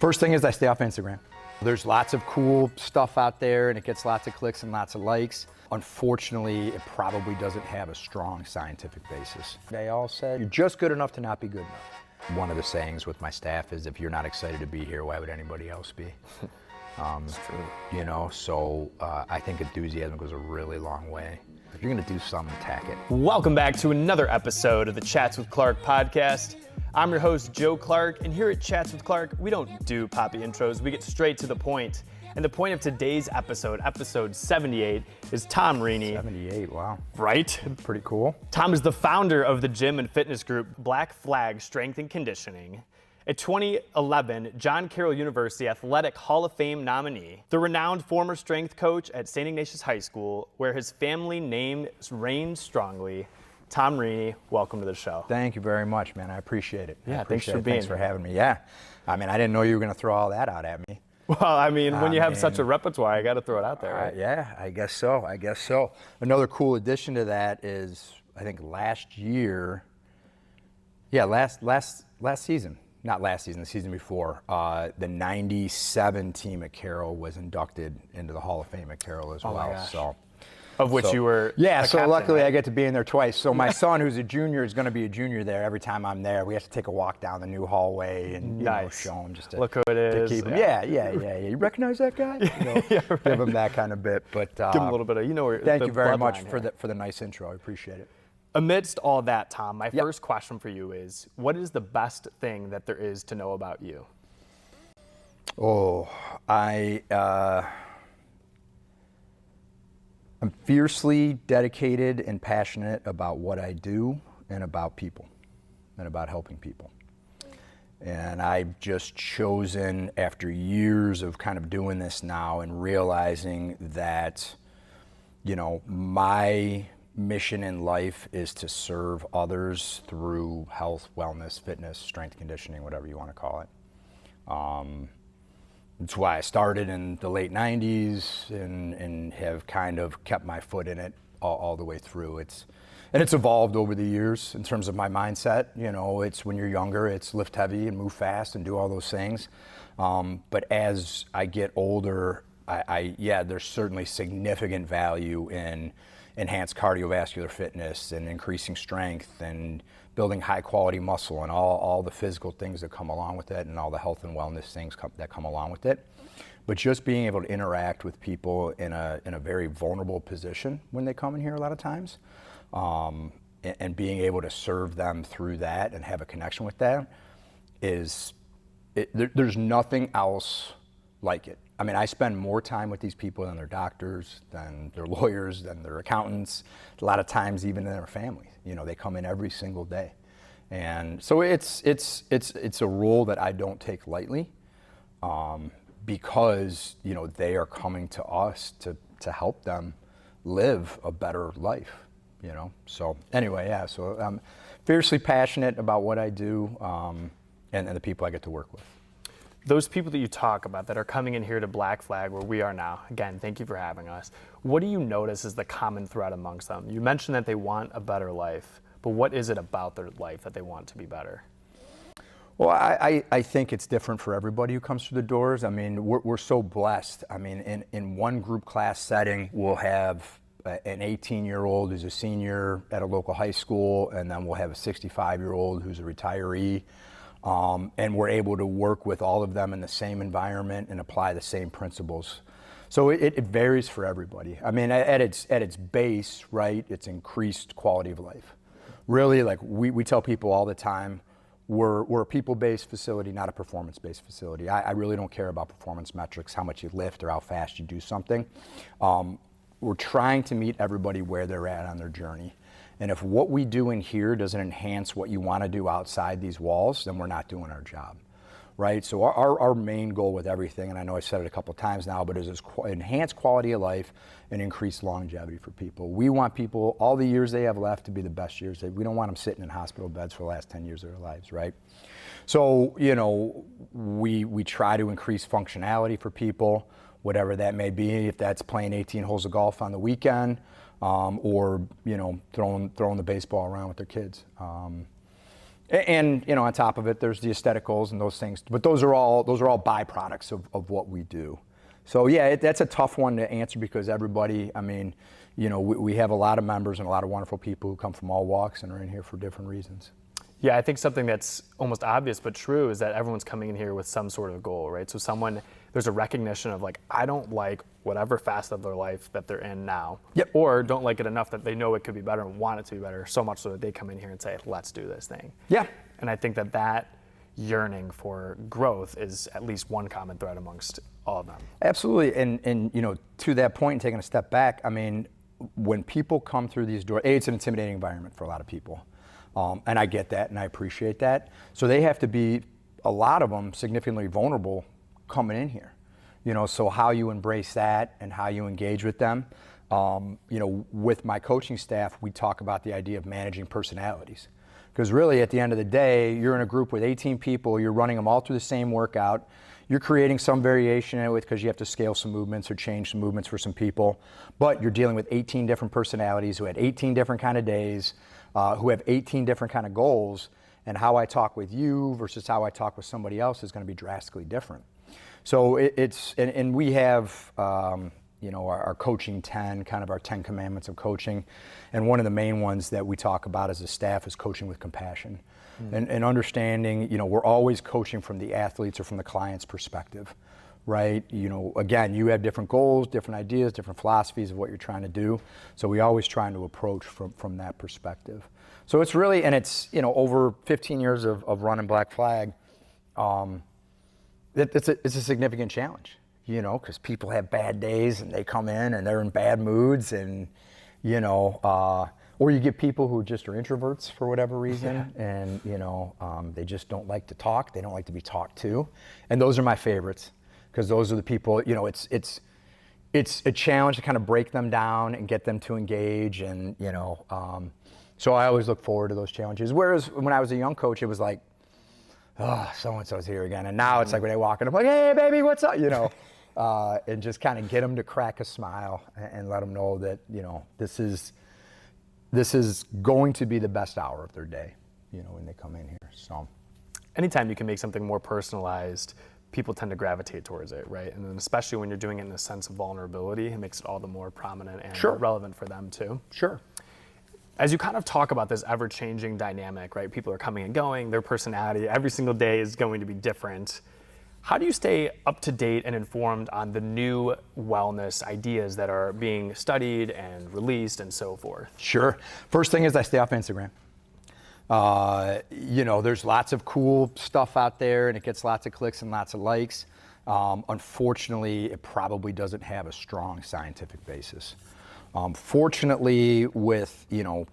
First thing is I stay off Instagram. There's lots of cool stuff out there and it gets lots of clicks and lots of likes. Unfortunately, it probably doesn't have a strong scientific basis. They all said, you're just good enough to not be good enough. One of the sayings with my staff is, if you're not excited to be here, why would anybody else be? It's true. You know, so I think enthusiasm goes a really long way. If you're gonna do something, attack it. Welcome back to another episode of the Chats with Clark podcast. I'm your host, Joe Clark, and here at Chats with Clark, we don't do poppy intros, we get straight to the point. And the point of today's episode, episode 78, is Tom Rini. 78, wow. Right? Pretty cool. Tom is the founder of the gym and fitness group Black Flag Strength and Conditioning. A 2011 John Carroll University Athletic Hall of Fame nominee, the renowned former strength coach at St. Ignatius High School, where his family name reigns strongly. Tom Rini, welcome to the show. Thank you very much, man. I appreciate it. Yeah, thanks for being here. Thanks for having me. Yeah. I mean, I didn't know you were going to throw all that out at me. Well, I mean, when you have such a repertoire, I got to throw it out there, right? Yeah, I guess so. Another cool addition to that is, I think last year, last season, not last season, the season before, the 97 team at Carroll was inducted into the Hall of Fame at Carroll as well. My gosh. So. Of which you were Yeah, a so captain, luckily right? I get to be in there twice. So my son, who's a junior, is going to be a junior there every time I'm there. We have to take a walk down the new hallway and show him just to look who it is. To keep him. Yeah. You recognize that guy? You know, right. Give him that kind of bit. But Give him a little bit of, thank you very much here. for the nice intro. I appreciate it. Amidst all that, Tom, my first question for you is, what is the best thing that there is to know about you? I'm fiercely dedicated and passionate about what I do and about people and about helping people. And I've just chosen, after years of kind of doing this now and realizing that, my mission in life is to serve others through health, wellness, fitness, strength conditioning, whatever you want to call it. It's why I started in the late 90s and have kind of kept my foot in it all the way through. It's evolved over the years in terms of my mindset. It's when you're younger, it's lift heavy and move fast and do all those things. But as I get older, there's certainly significant value in enhanced cardiovascular fitness and increasing strength and building high quality muscle and all the physical things that come along with it and all the health and wellness things that come along with it. But just being able to interact with people in a very vulnerable position when they come in here a lot of times, and being able to serve them through that and have a connection with that there's nothing else like it. I mean, I spend more time with these people than their doctors, than their lawyers, than their accountants, a lot of times even than their families. They come in every single day. And so it's a role that I don't take lightly, because, they are coming to us to help them live a better life, So anyway, so I'm fiercely passionate about what I do, and the people I get to work with. Those people that you talk about that are coming in here to Black Flag, where we are now, again, thank you for having us. What do you notice is the common thread amongst them? You mentioned that they want a better life, but what is it about their life that they want to be better? Well, I think it's different for everybody who comes through the doors. I mean, we're so blessed. I mean, in one group class setting, we'll have an 18-year-old who's a senior at a local high school, and then we'll have a 65-year-old who's a retiree. And we're able to work with all of them in the same environment and apply the same principles. So it varies for everybody. I mean, at its base, right, it's increased quality of life. Really, like we tell people all the time, we're a people-based facility, not a performance-based facility. I really don't care about performance metrics, how much you lift or how fast you do something. We're trying to meet everybody where they're at on their journey. And if what we do in here doesn't enhance what you want to do outside these walls, then we're not doing our job, right? So our main goal with everything, and I know I've said it a couple of times now, but is enhance quality of life and increase longevity for people. We want people, all the years they have left, to be the best years. We don't want them sitting in hospital beds for the last 10 years of their lives, right? So, we try to increase functionality for people, whatever that may be, if that's playing 18 holes of golf on the weekend, or throwing the baseball around with their kids. And on top of it, there's the aesthetic goals and those things. But those are all byproducts of what we do. So yeah, that's a tough one to answer because everybody, I mean, we have a lot of members and a lot of wonderful people who come from all walks and are in here for different reasons. Yeah, I think something that's almost obvious but true is that everyone's coming in here with some sort of goal, right? So there's a recognition of like, I don't like whatever facet of their life that they're in now. Yep. Or don't like it enough that they know it could be better and want it to be better, so much so that they come in here and say, let's do this thing. Yeah. And I think that yearning for growth is at least one common thread amongst all of them. Absolutely. And to that point, and taking a step back, I mean, when people come through these doors, it's an intimidating environment for a lot of people. And I get that and I appreciate that. So they have to be, a lot of them, significantly vulnerable coming in here. So how you embrace that and how you engage with them. With my coaching staff, we talk about the idea of managing personalities. Because really, at the end of the day, you're in a group with 18 people, you're running them all through the same workout, you're creating some variation in it because you have to scale some movements or change some movements for some people, but you're dealing with 18 different personalities who had 18 different kind of days, who have 18 different kind of goals, and how I talk with you versus how I talk with somebody else is going to be drastically different. So and we have, our coaching 10, kind of our 10 commandments of coaching. And one of the main ones that we talk about as a staff is coaching with compassion. And understanding, we're always coaching from the athletes or from the client's perspective, right? Again, you have different goals, different ideas, different philosophies of what you're trying to do. So we always trying to approach from that perspective. So it's really, and it's, over 15 years of running Black Flag, it's a significant challenge, because people have bad days and they come in and they're in bad moods and, or you get people who just are introverts for whatever reason, and they just don't like to talk. They don't like to be talked to, and those are my favorites because those are the people. It's a challenge to kind of break them down and get them to engage, and so I always look forward to those challenges. Whereas when I was a young coach, it was like, oh, so-and-so's here again, and now it's like when they walk in, I'm like, hey, baby, what's up? And just kind of get them to crack a smile and let them know that this is going to be the best hour of their day, when they come in here. So, anytime you can make something more personalized, people tend to gravitate towards it, right? And then especially when you're doing it in a sense of vulnerability, it makes it all the more prominent and relevant for them too. Sure. As you kind of talk about this ever-changing dynamic, right? People are coming and going, their personality every single day is going to be different. How do you stay up to date and informed on the new wellness ideas that are being studied and released and so forth? Sure. First thing is I stay off Instagram. There's lots of cool stuff out there and it gets lots of clicks and lots of likes. Unfortunately, it probably doesn't have a strong scientific basis. Fortunately, with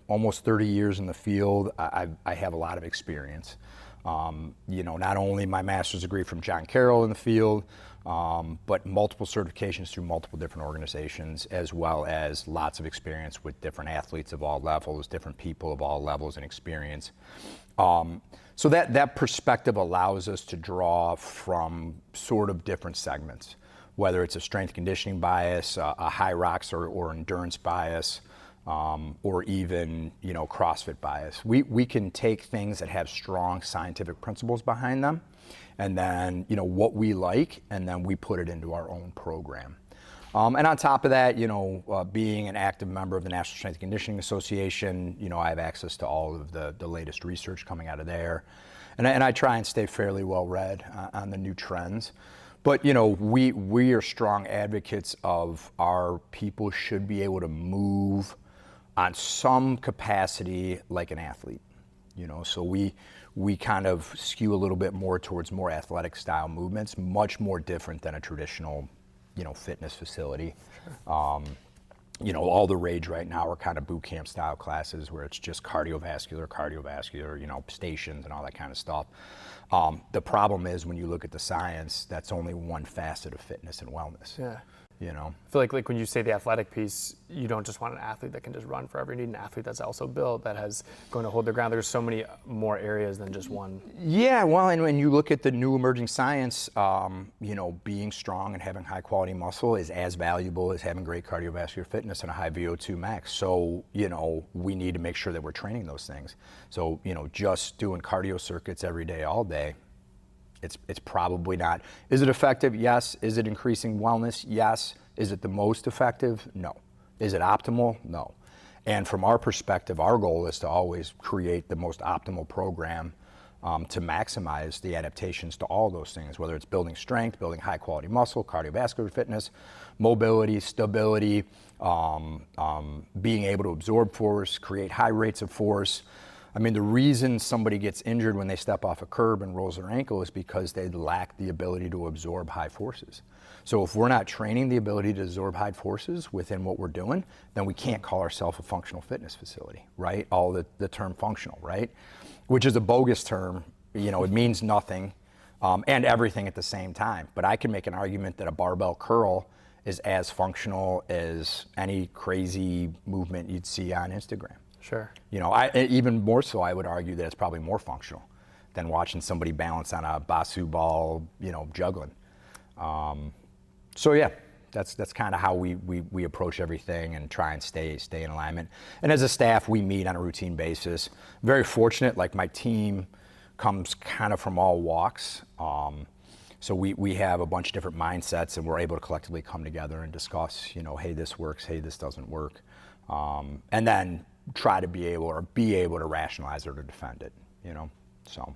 almost 30 years in the field, I have a lot of experience. Not only my master's degree from Carroll in the field, but multiple certifications through multiple different organizations, as well as lots of experience with different athletes of all levels, different people of all levels and experience. So that perspective allows us to draw from sort of different segments, whether it's a strength conditioning bias, a high rocks or endurance bias, or even CrossFit bias. We can take things that have strong scientific principles behind them, and then what we like, and then we put it into our own program. And on top of that, being an active member of the National Strength and Conditioning Association, I have access to all of the latest research coming out of there, and I try and stay fairly well read on the new trends. But we are strong advocates of our people should be able to move on some capacity like an athlete, so we kind of skew a little bit more towards more athletic style movements, much more different than a traditional, fitness facility. Sure. All the rage right now are kind of boot camp style classes where it's just cardiovascular, stations and all that kind of stuff. The problem is when you look at the science, that's only one facet of fitness and wellness. Yeah. You know? I feel like when you say the athletic piece, you don't just want an athlete that can just run forever. You need an athlete that's also built, that has going to hold their ground. There's so many more areas than just one. Yeah, well, and when you look at the new emerging science, being strong and having high quality muscle is as valuable as having great cardiovascular fitness and a high VO2 max. So, we need to make sure that we're training those things. So, just doing cardio circuits every day, all day, it's probably not. Is it effective? Yes. Is it increasing wellness? Yes. Is it the most effective? No. Is it optimal? No. And from our perspective, our goal is to always create the most optimal program to maximize the adaptations to all those things, whether it's building strength, building high quality muscle, cardiovascular fitness, mobility, stability, being able to absorb force, create high rates of force. I mean, the reason somebody gets injured when they step off a curb and rolls their ankle is because they lack the ability to absorb high forces. So if we're not training the ability to absorb high forces within what we're doing, then we can't call ourselves a functional fitness facility, right? All the term functional, right? Which is a bogus term. It means nothing and everything at the same time. But I can make an argument that a barbell curl is as functional as any crazy movement you'd see on Instagram. Sure. Even more so, I would argue that it's probably more functional than watching somebody balance on a Basu ball, juggling. So yeah, that's kind of how we approach everything and try and stay in alignment. And as a staff, we meet on a routine basis. Very fortunate, like my team comes kind of from all walks. So we have a bunch of different mindsets, and we're able to collectively come together and discuss, hey, this works, hey, this doesn't work. And then try to be able to rationalize it or defend it, so.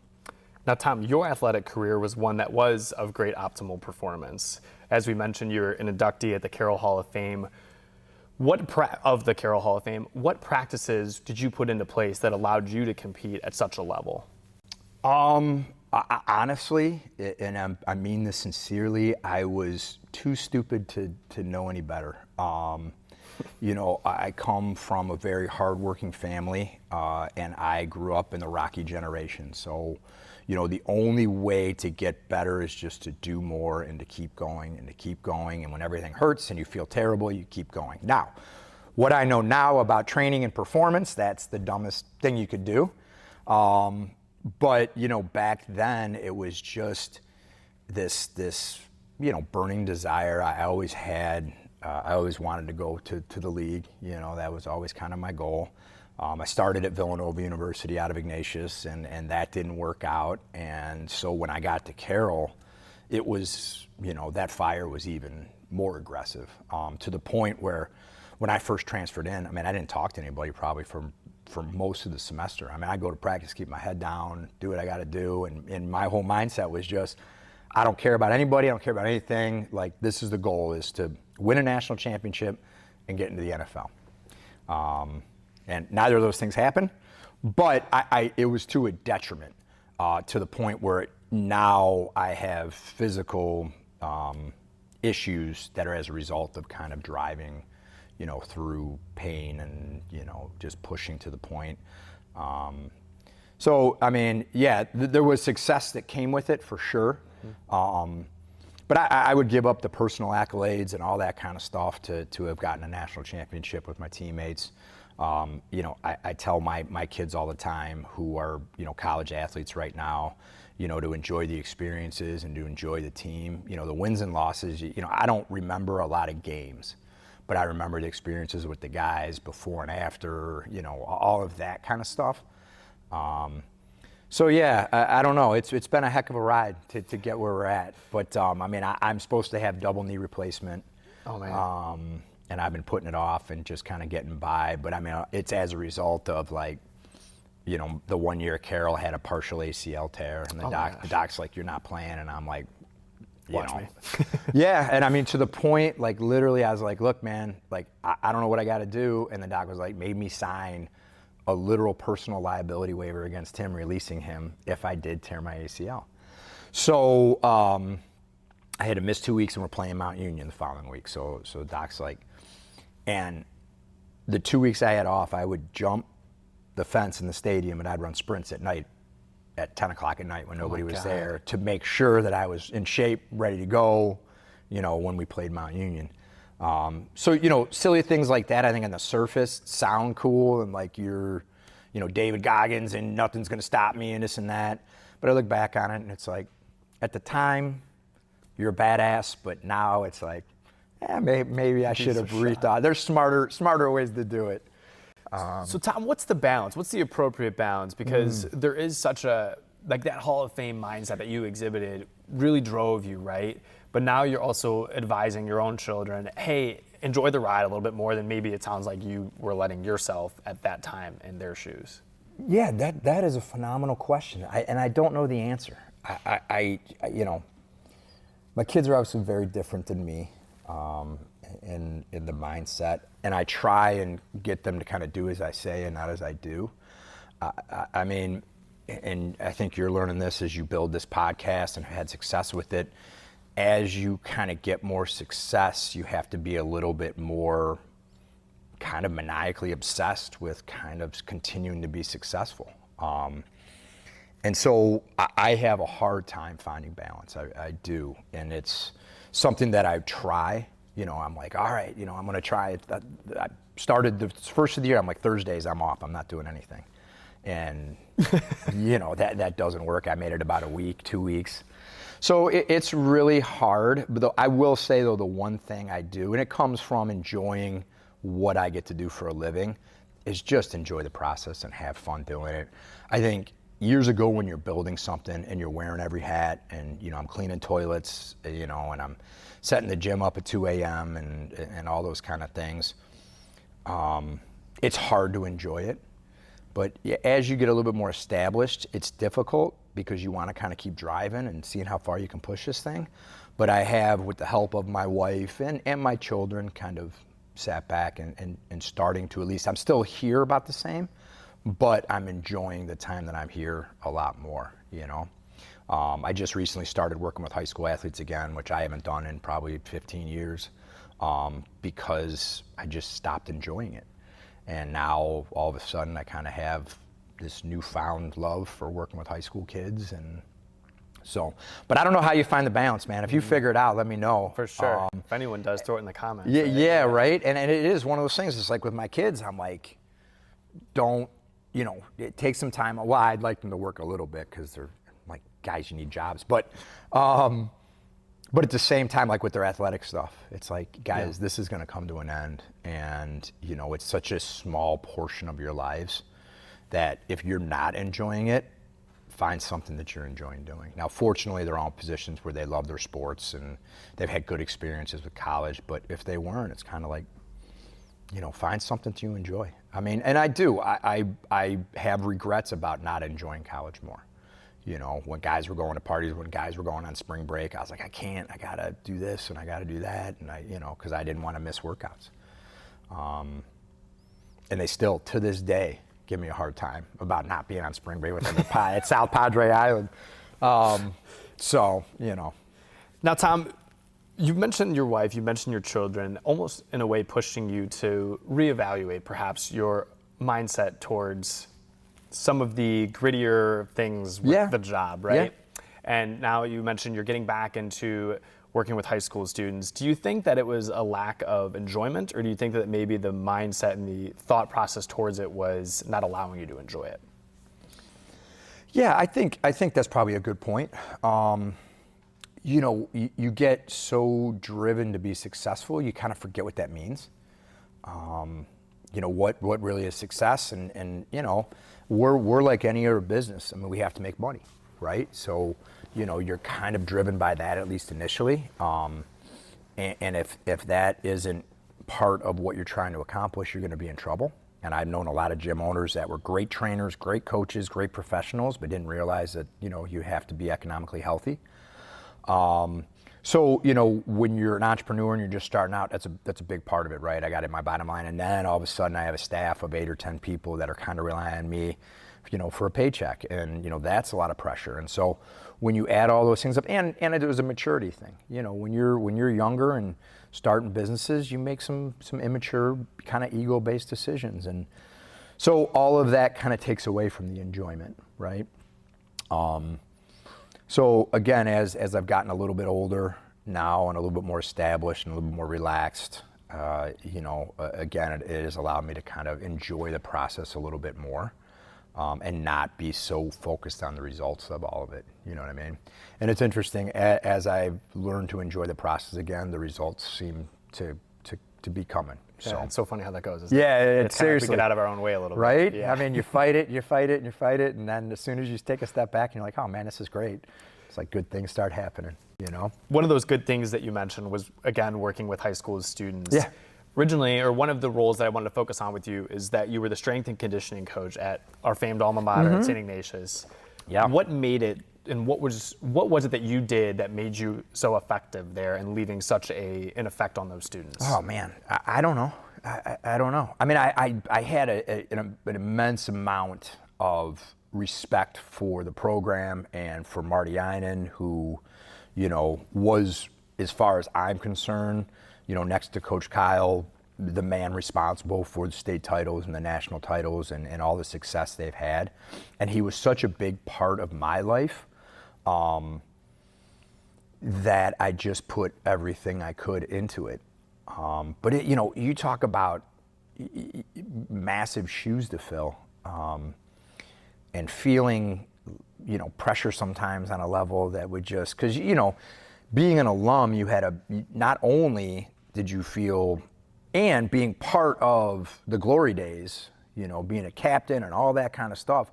Now, Tom, your athletic career was one that was of great optimal performance. As we mentioned, you're an inductee at the Carroll Hall of Fame. What practices did you put into place that allowed you to compete at such a level? Honestly, and I mean this sincerely, I was too stupid to know any better. I come from a very hardworking family, and I grew up in the Rocky generation. So, the only way to get better is just to do more and to keep going and to keep going. And when everything hurts and you feel terrible, you keep going. Now, what I know now about training and performance, that's the dumbest thing you could do. But, back then it was just this burning desire I always had. I always wanted to go to the league. That was always kind of my goal. I started at Villanova University out of Ignatius, and that didn't work out. And so when I got to Carroll, it was, that fire was even more aggressive, to the point where when I first transferred in, I didn't talk to anybody probably for most of the semester. I go to practice, keep my head down, do what I got to do. And my whole mindset was just, I don't care about anybody. I don't care about anything. Like, this is the goal, is to win a national championship and get into the NFL. And neither of those things happen, but it was to a detriment, to the point where now I have physical issues that are as a result of kind of driving, through pain and, just pushing to the point. So, there was success that came with it for sure. But I would give up the personal accolades and all that kind of stuff to have gotten a national championship with my teammates. I tell my kids all the time who are, college athletes right now, to enjoy the experiences and to enjoy the team. The wins and losses, I don't remember a lot of games, but I remember the experiences with the guys before and after, all of that kind of stuff. So yeah, I don't know. It's been a heck of a ride to get where we're at. But I'm supposed to have double knee replacement. Oh man. And I've been putting it off and just kind of getting by. But it's as a result of the 1 year Carroll had a partial ACL tear, and the doc's like, you're not playing, and I'm like, Watch me. Yeah, and to the point, literally, I was like, look, man, I don't know what I got to do, and the doc was like, made me sign a literal personal liability waiver against him, releasing him if I did tear my ACL. So I had to miss 2 weeks, and we're playing Mount Union the following week. So the doc's like, and the 2 weeks I had off, I would jump the fence in the stadium, and I'd run sprints at night at 10 o'clock at night when nobody was God. there to make sure that I was in shape, ready to go, when we played Mount Union. So, silly things like that, I think on the surface sound cool and like you're, David Goggins and nothing's going to stop me and this and that. But I look back on it and it's like, at the time, you're a badass, but now it's like, maybe I should have rethought. There's smarter ways to do it. So Tom, what's the balance? What's the appropriate balance? Because there is such a, like that Hall of Fame mindset that you exhibited really drove you, right? But now you're also advising your own children, hey, enjoy the ride a little bit more than maybe it sounds like you were letting yourself at that time in their shoes. Yeah, that is a phenomenal question, and I don't know the answer. My kids are obviously very different than me in the mindset, and I try and get them to kind of do as I say and not as I do. I mean, and I think you're learning this as you build this podcast and had success with it. As you kind of get more success, you have to be a little bit more kind of maniacally obsessed with kind of continuing to be successful. And so I have a hard time finding balance. I do. And it's something that I try. I'm like, all right, I'm going to try it. I started the first of the year, I'm like, Thursdays I'm off. I'm not doing anything. And, that doesn't work. I made it about a week, 2 weeks. So it's really hard. But I will say, though, the one thing I do, and it comes from enjoying what I get to do for a living, is just enjoy the process and have fun doing it. I think years ago when you're building something and you're wearing every hat and, I'm cleaning toilets, and I'm setting the gym up at 2 a.m. and all those kind of things, it's hard to enjoy it. But as you get a little bit more established, it's difficult because you want to kind of keep driving and seeing how far you can push this thing. But I have, with the help of my wife and my children, kind of sat back and starting to, at least, I'm still here about the same, but I'm enjoying the time that I'm here a lot more, I just recently started working with high school athletes again, which I haven't done in probably 15 years, because I just stopped enjoying it. And now, all of a sudden, I kind of have this newfound love for working with high school kids. And so, but I don't know how you find the balance, man. If you figure it out, let me know. For sure. If anyone does, throw it in the comments. Yeah, right? And it is one of those things. It's like with my kids, I'm like, it takes some time. Well, I'd like them to work a little bit because they're like, guys, you need jobs. But at the same time, like with their athletic stuff, it's like, guys, this is going to come to an end. And, it's such a small portion of your lives that if you're not enjoying it, find something that you're enjoying doing. Now, fortunately, they're all in positions where they love their sports and they've had good experiences with college. But if they weren't, it's kind of like, find something that you enjoy. I mean, and I do. I have regrets about not enjoying college more. When guys were going to parties, when guys were going on spring break, I was like, I can't. I got to do this and I got to do that. And because I didn't want to miss workouts. And they still, to this day, give me a hard time about not being on spring break with them at South Padre Island. Now, Tom, you mentioned your wife, you mentioned your children, almost in a way pushing you to reevaluate perhaps your mindset towards some of the grittier things with the job, right? Yeah. And now you mentioned you're getting back into working with high school students. Do you think that it was a lack of enjoyment, or do you think that maybe the mindset and the thought process towards it was not allowing you to enjoy it? Yeah, I think that's probably a good point. You get so driven to be successful, you kind of forget what that means. What really is success, and we're like any other business. I mean, we have to make money, right? So, you're kind of driven by that, at least initially. And if that isn't part of what you're trying to accomplish, you're going to be in trouble. And I've known a lot of gym owners that were great trainers, great coaches, great professionals, but didn't realize that, you have to be economically healthy. So, when you're an entrepreneur and you're just starting out, that's a big part of it, right? I got it in my bottom line. And then all of a sudden I have a staff of 8 or 10 people that are kind of relying on me, for a paycheck. And, that's a lot of pressure. And so when you add all those things up, and it was a maturity thing, when you're younger and starting businesses, you make some immature kind of ego-based decisions. And so all of that kind of takes away from the enjoyment, right? So again, as I've gotten a little bit older now and a little bit more established and a little bit more relaxed, again, it has allowed me to kind of enjoy the process a little bit more, and not be so focused on the results of all of it. You know what I mean? And it's interesting, as I've learned to enjoy the process again, the results seem to be coming. So Yeah, it's so funny how that goes. Isn't yeah, it? it's kind of, seriously. we get out of our own way a little Right? bit. Yeah. I mean, you fight it, and then as soon as you take a step back, and you're like, oh man, this is great. It's like good things start happening, you know? One of those good things that you mentioned was, again, working with high school students. Yeah. Originally, or one of the roles that I wanted to focus on with you is that you were the strength and conditioning coach at our famed alma mater at St. Ignatius. Yeah. What made it, and what was it that you did that made you so effective there and leaving such an effect on those students? Oh man, I don't know. I don't know. I mean, I had an immense amount of respect for the program and for Marty Einen, who, was, as far as I'm concerned, next to Coach Kyle, the man responsible for the state titles and the national titles and all the success they've had. And he was such a big part of my life that I just put everything I could into it. But you talk about massive shoes to fill, and feeling, pressure sometimes on a level that would just, because, being an alum, you had not only did you feel, and being part of the glory days, being a captain and all that kind of stuff,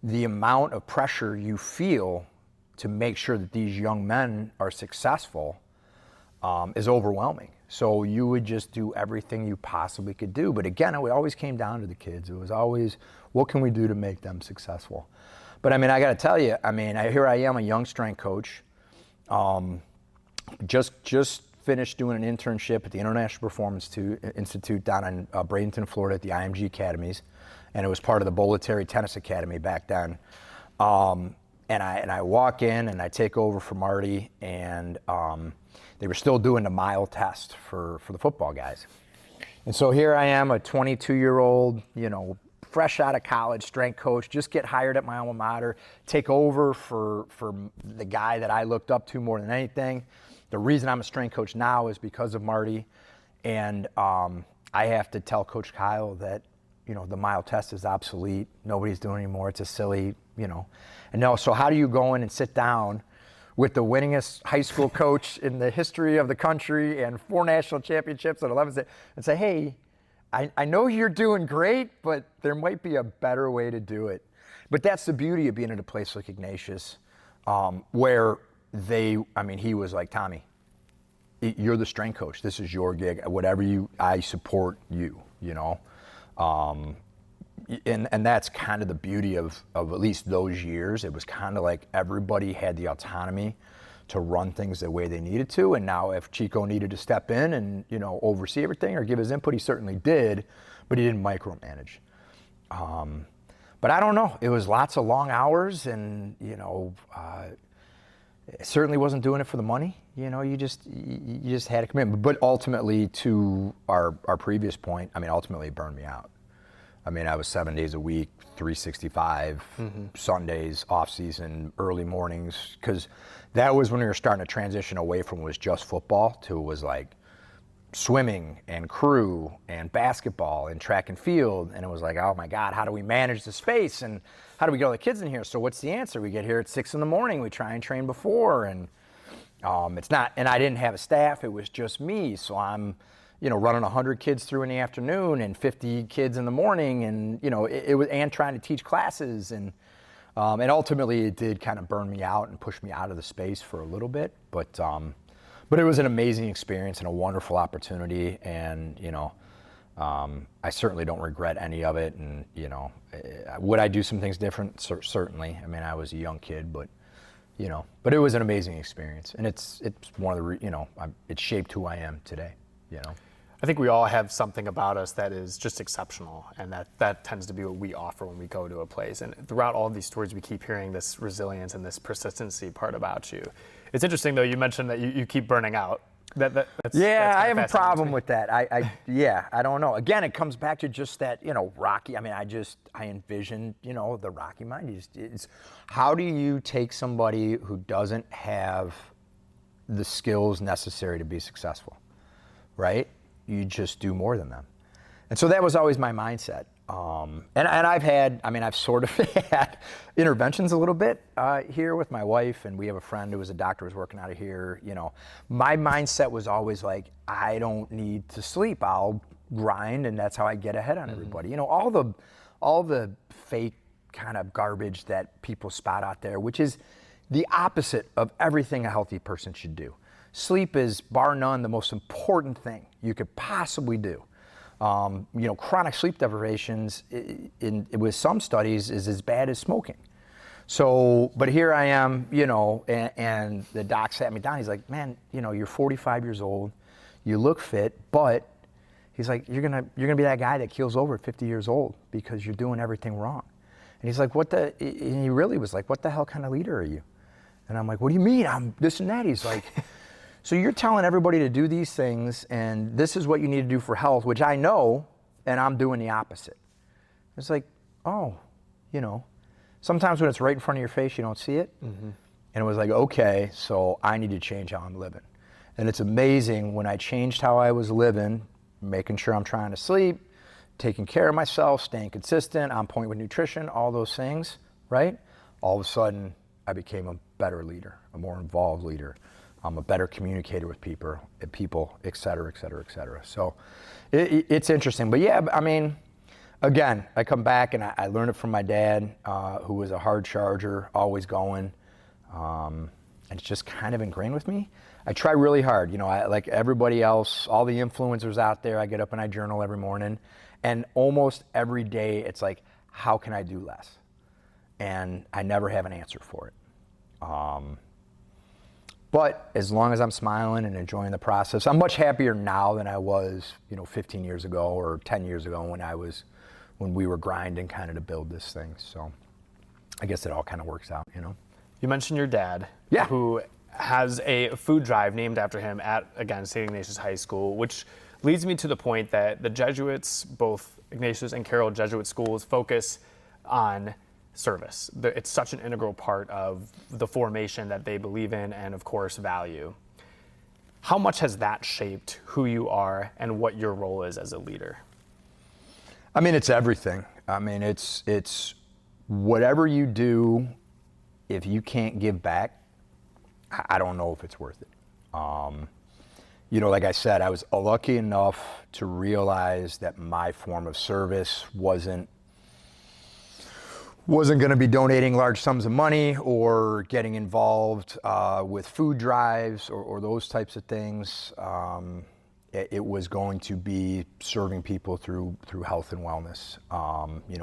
the amount of pressure you feel to make sure that these young men are successful is overwhelming. So you would just do everything you possibly could do. But again, it always came down to the kids. It was always, what can we do to make them successful? But I mean, I got to tell you, here I am, a young strength coach. Just finished doing an internship at the International Performance Institute down in Bradenton, Florida at the IMG Academies. And it was part of the Bolletary Tennis Academy back then. And I walk in and I take over for Marty, and they were still doing the mile test for the football guys. And so here I am, a 22-year-old, fresh out of college strength coach, just get hired at my alma mater, take over for the guy that I looked up to more than anything. The reason I'm a strength coach now is because of Marty. And I have to tell Coach Kyle that, the mile test is obsolete. Nobody's doing it anymore. It's a silly, And no, so how do you go in and sit down with the winningest high school coach in the history of the country and 4 national championships and 11 states and say, hey, I know you're doing great, but there might be a better way to do it. But that's the beauty of being at a place like Ignatius, where he was like, Tommy, you're the strength coach. This is your gig. Whatever I support you, And that's kind of the beauty of at least those years. It was kind of like everybody had the autonomy to run things the way they needed to. And now if Chico needed to step in and, oversee everything or give his input, he certainly did, but he didn't micromanage. But I don't know. It was lots of long hours, and, it certainly wasn't doing it for the money. You just had a commitment. But ultimately, to our previous point, ultimately it burned me out. I was 7 days a week, 365, Sundays, off season, early mornings, because that was when we were starting to transition away from was just football to was like swimming and crew and basketball and track and field. And it was like, oh my God, how do we manage the space? And how do we get all the kids in here? So what's the answer? We get here at 6 a.m. We try and train before, and it's not, and I didn't have a staff. It was just me. So I'm, running 100 kids through in the afternoon and 50 kids in the morning, and it was, and trying to teach classes, and ultimately it did kind of burn me out and push me out of the space for a little bit, but it was an amazing experience and a wonderful opportunity, and I certainly don't regret any of it, and would I do some things different? Certainly. I was a young kid, but it was an amazing experience, and it's one of the it shaped who I am today. I think we all have something about us that is just exceptional, and that tends to be what we offer when we go to a place. And throughout all of these stories, we keep hearing this resilience and this persistency part about you. It's interesting, though, you mentioned that you keep burning out. That's Yeah, kind I of have a fascinating to problem me. with that. I don't know. Again, it comes back to just that, Rocky. I mean, I envision, the Rocky mind. It's how do you take somebody who doesn't have the skills necessary to be successful, right? You just do more than them. And so that was always my mindset. And I've sort of had interventions a little bit here with my wife, and we have a friend who was a doctor who's working out of here. My mindset was always like, I don't need to sleep. I'll grind, and that's how I get ahead on everybody. All the fake kind of garbage that people spout out there, which is the opposite of everything a healthy person should do. Sleep is, bar none, the most important thing you could possibly do. Chronic sleep deprivations with some studies is as bad as smoking. So, but here I am, and the doc sat me down. He's like, man, you're 45 years old, you look fit, but he's like, you're gonna be that guy that keels over at 50 years old because you're doing everything wrong. And he's like, and he really was like, what the hell kind of leader are you? And I'm like, what do you mean? I'm this and that. He's like, so you're telling everybody to do these things, and this is what you need to do for health, which I know, and I'm doing the opposite. It's like, sometimes when it's right in front of your face, you don't see it. Mm-hmm. And it was like, okay, so I need to change how I'm living. And it's amazing when I changed how I was living, making sure I'm trying to sleep, taking care of myself, staying consistent, on point with nutrition, all those things, right? All of a sudden, I became a better leader, a more involved leader. I'm a better communicator with people, et cetera, et cetera, et cetera. So it's interesting. But yeah, I mean, again, I come back and I learned it from my dad, who was a hard charger, always going. And it's just kind of ingrained with me. I try really hard. Like everybody else, all the influencers out there, I get up and I journal every morning. And almost every day, it's like, how can I do less? And I never have an answer for it. But as long as I'm smiling and enjoying the process, I'm much happier now than I was, 15 years ago or 10 years ago when we were grinding kind of to build this thing. So I guess it all kind of works out, You mentioned your dad, Yeah. who has a food drive named after him at, again, St. Ignatius High School, which leads me to the point that the Jesuits, both Ignatius and Carroll Jesuit schools, focus on service. It's such an integral part of the formation that they believe in and, of course, value. How much has that shaped who you are and what your role is as a leader? I mean, it's everything. I mean, it's whatever you do, if you can't give back, I don't know if it's worth it. Like I said, I was lucky enough to realize that my form of service wasn't going to be donating large sums of money or getting involved with food drives or those types of things. It was going to be serving people through health and wellness.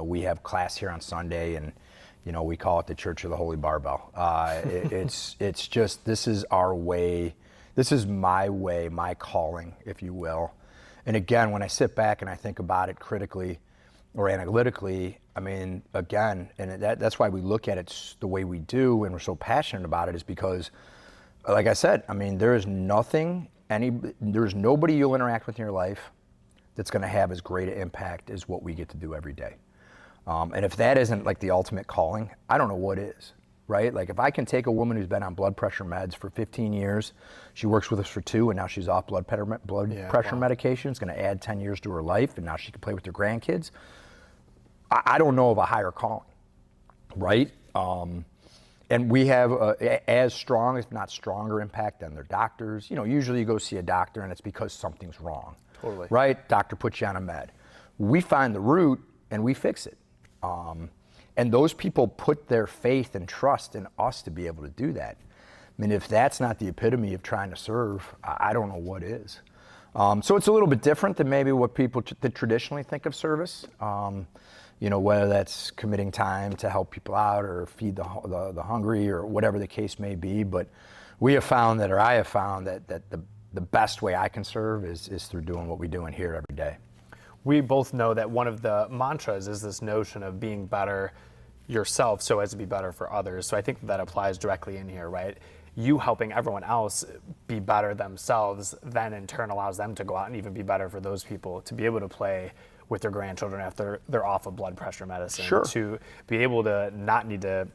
We have class here on Sunday, and we call it the Church of the Holy Barbell. It's just, this is our way. This is my way, my calling, if you will. And again, when I sit back and I think about it critically or analytically, I mean, again, and that's why we look at it the way we do and we're so passionate about it, is because, like I said, I mean, there's nobody you'll interact with in your life that's going to have as great an impact as what we get to do every day. And if that isn't like the ultimate calling, I don't know what is, right? Like if I can take a woman who's been on blood pressure meds for 15 years, she works with us for 2, and now she's off blood pressure medication. It's going to add 10 years to her life, and now she can play with her grandkids. I don't know of a higher calling, right? And we have as strong, if not stronger, impact than their doctors. Usually you go see a doctor and it's because something's wrong. Totally. Right? Doctor puts you on a med. We find the root and we fix it. And those people put their faith and trust in us to be able to do that. I mean, if that's not the epitome of trying to serve, I don't know what is. So it's a little bit different than maybe what people traditionally think of service. Whether that's committing time to help people out or feed the hungry or whatever the case may be. But I have found that the best way I can serve is through doing what we do in here every day. We both know that one of the mantras is this notion of being better yourself so as to be better for others. So I think that applies directly in here, right? you helping everyone else be better themselves then in turn allows them to go out and even be better for those people to be able to play with their grandchildren after they're off of blood pressure medicine. Sure. To be able to not need to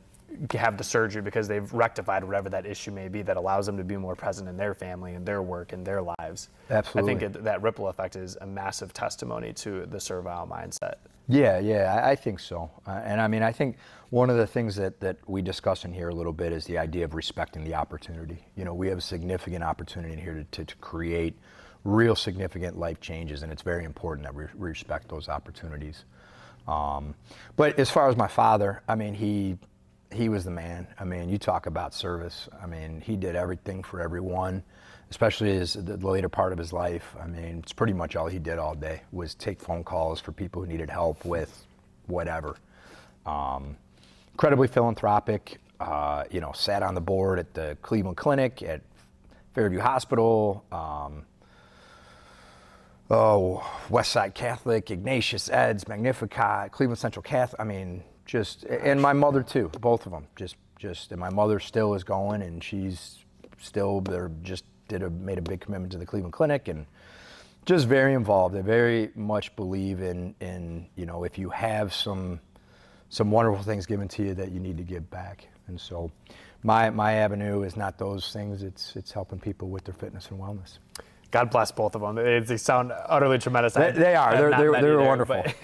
have the surgery because they've rectified whatever that issue may be that allows them to be more present in their family and their work and their lives. Absolutely. I think that ripple effect is a massive testimony to the servile mindset. Yeah, I think so. And I mean, I think one of the things that we discuss in here a little bit is the idea of respecting the opportunity. You know, we have a significant opportunity in here to create real significant life changes, and it's very important that we respect those opportunities. But as far as my father, I mean, he was the man. I mean, you talk about service. I mean, he did everything for everyone, especially as the later part of his life. I mean, it's pretty much all he did all day was take phone calls for people who needed help with whatever. Incredibly philanthropic, you know, sat on the board at the Cleveland Clinic, at Fairview Hospital, Westside Catholic, Ignatius, Eds, Magnificat, Cleveland Central Catholic. I mean, just, and my mother too, both of them. Just, and my mother still is going, and she's still, made a big commitment to the Cleveland Clinic, and just very involved. They very much believe in you know, if you have some wonderful things given to you, that you need to give back. And so my avenue is not those things. It's helping people with their fitness and wellness. God bless both of them. They sound utterly tremendous. They are. They're wonderful. But,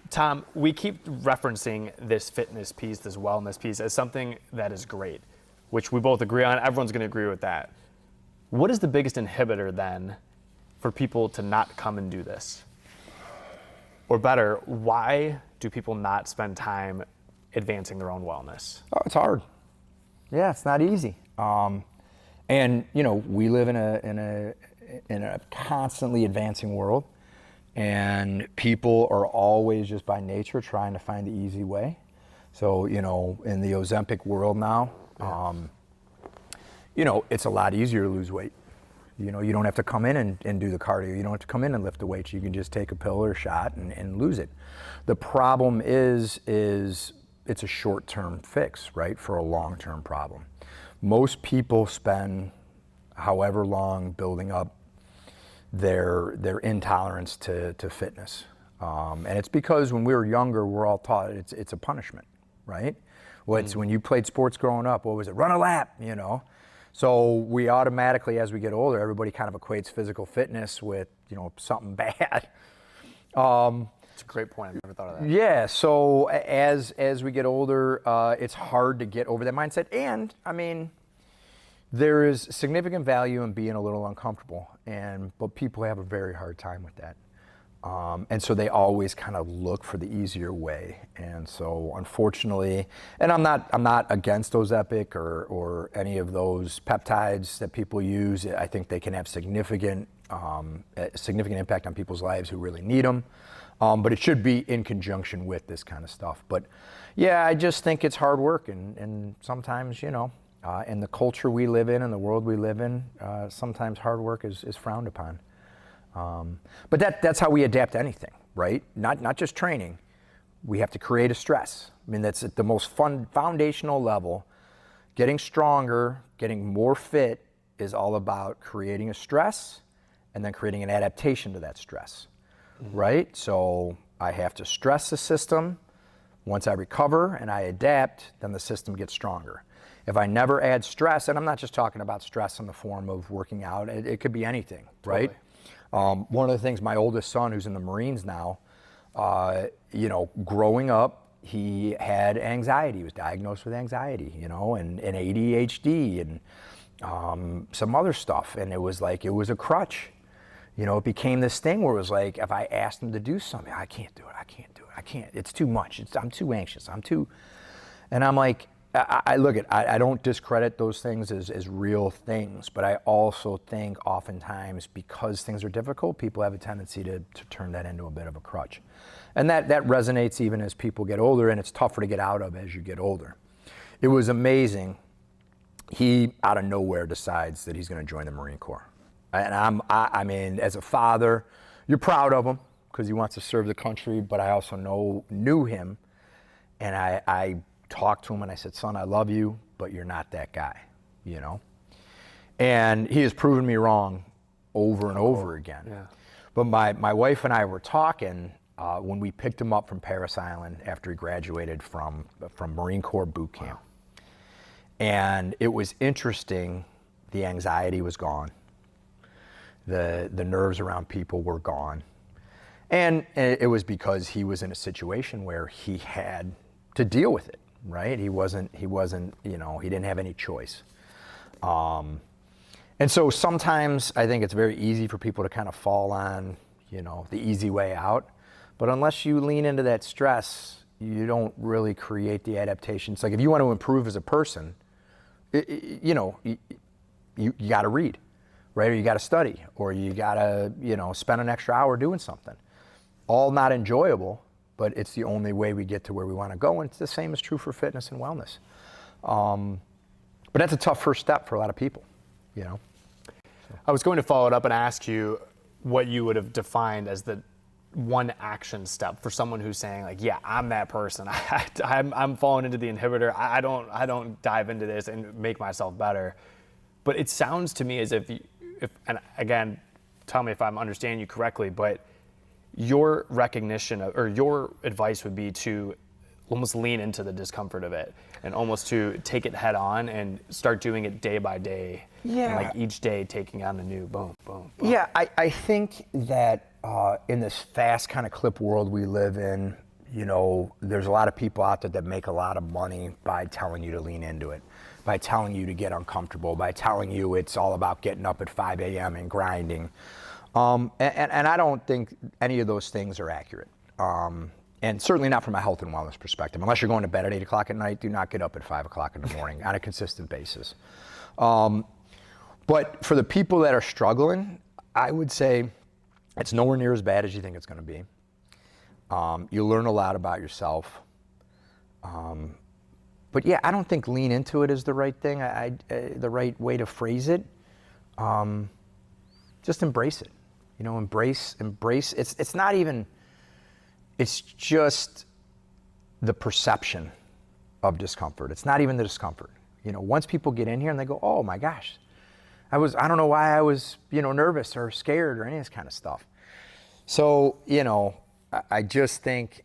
Tom, we keep referencing this fitness piece, this wellness piece, as something that is great, which we both agree on. Everyone's going to agree with that. What is the biggest inhibitor then for people to not come and do this? Or better, why do people not spend time advancing their own wellness? Oh, it's hard. Yeah, it's not easy. And you know, we live in a constantly advancing world, and people are always just by nature trying to find the easy way. So, you know, in the Ozempic world now, you know, it's a lot easier to lose weight. You know, you don't have to come in and do the cardio. You don't have to come in and lift the weights. You can just take a pill or a shot and lose it. The problem is it's a short-term fix, right, for a long-term problem. Most people spend however long building up their intolerance to fitness. And it's because when we were younger, we're all taught it's a punishment, right? Well, it's when you played sports growing up, what was it? Run a lap, you know? So we automatically, as we get older, everybody kind of equates physical fitness with, you know, something bad. It's a great point. I've never thought of that. Yeah, so as we get older, it's hard to get over that mindset. And, I mean, there is significant value in being a little uncomfortable, but people have a very hard time with that. And so they always kind of look for the easier way. And so unfortunately, and I'm not against Ozempic or any of those peptides that people use. I think they can have significant impact on people's lives who really need them. But it should be in conjunction with this kind of stuff. But yeah, I just think it's hard work, and sometimes, you know, in the culture we live in and the world we live in, sometimes hard work is frowned upon. But that's how we adapt to anything, right? Not just training. We have to create a stress. I mean, that's at the most foundational level. Getting stronger, getting more fit is all about creating a stress and then creating an adaptation to that stress, right? So I have to stress the system. Once I recover and I adapt, then the system gets stronger. If I never add stress, and I'm not just talking about stress in the form of working out, it could be anything, right? One of the things, my oldest son, who's in the Marines now, you know, growing up, he had anxiety. He was diagnosed with anxiety, you know, and ADHD and some other stuff. And it was a crutch. You know, it became this thing where it was like, if I asked him to do something, I can't do it. It's too much. I'm too anxious. And I'm like, I don't discredit those things as real things, but I also think oftentimes because things are difficult, people have a tendency to turn that into a bit of a crutch. And that resonates even as people get older, and it's tougher to get out of as you get older. It was amazing. He, out of nowhere, decides that he's going to join the Marine Corps. And I mean, as a father, you're proud of him because he wants to serve the country, but I also knew him, and I talked to him and I said, son, I love you, but you're not that guy, you know? And he has proven me wrong over and over again. Yeah. But my wife and I were talking when we picked him up from Paris Island after he graduated from Marine Corps boot camp. Wow. And it was interesting, the anxiety was gone. The nerves around people were gone. And it was because he was in a situation where he had to deal with it, right? He wasn't, he didn't have any choice. And so sometimes I think it's very easy for people to kind of fall on, the easy way out. But unless you lean into that stress, you don't really create the adaptations. Like if you want to improve as a person, you got to read, right? Or you got to study, or you got to, spend an extra hour doing something. All not enjoyable, but it's the only way we get to where we want to go. And it's the same is true for fitness and wellness. But that's a tough first step for a lot of people, I was going to follow it up and ask you what you would have defined as the one action step for someone who's saying like, yeah, I'm that person. I'm falling into the inhibitor. I don't dive into this and make myself better. But it sounds to me as if and again, tell me if I'm understanding you correctly, but your recognition or your advice would be to almost lean into the discomfort of it and almost to take it head on and start doing it day by day. Yeah. And like each day taking on a new boom, boom, boom. Yeah, I think that in this fast kind of clip world we live in, there's a lot of people out there that make a lot of money by telling you to lean into it, by telling you to get uncomfortable, by telling you it's all about getting up at 5 a.m. and grinding. And I don't think any of those things are accurate. And certainly not from a health and wellness perspective. Unless you're going to bed at 8 o'clock at night, do not get up at 5 o'clock in the morning on a consistent basis. But for the people that are struggling, I would say it's nowhere near as bad as you think it's going to be. You learn a lot about yourself. But yeah, I don't think lean into it is the right thing, the right way to phrase it. Just embrace it. Embrace. It's not even, it's just the perception of discomfort. It's not even the discomfort. Once people get in here and they go, oh my gosh, I don't know why I was, nervous or scared or any of this kind of stuff. So, I just think,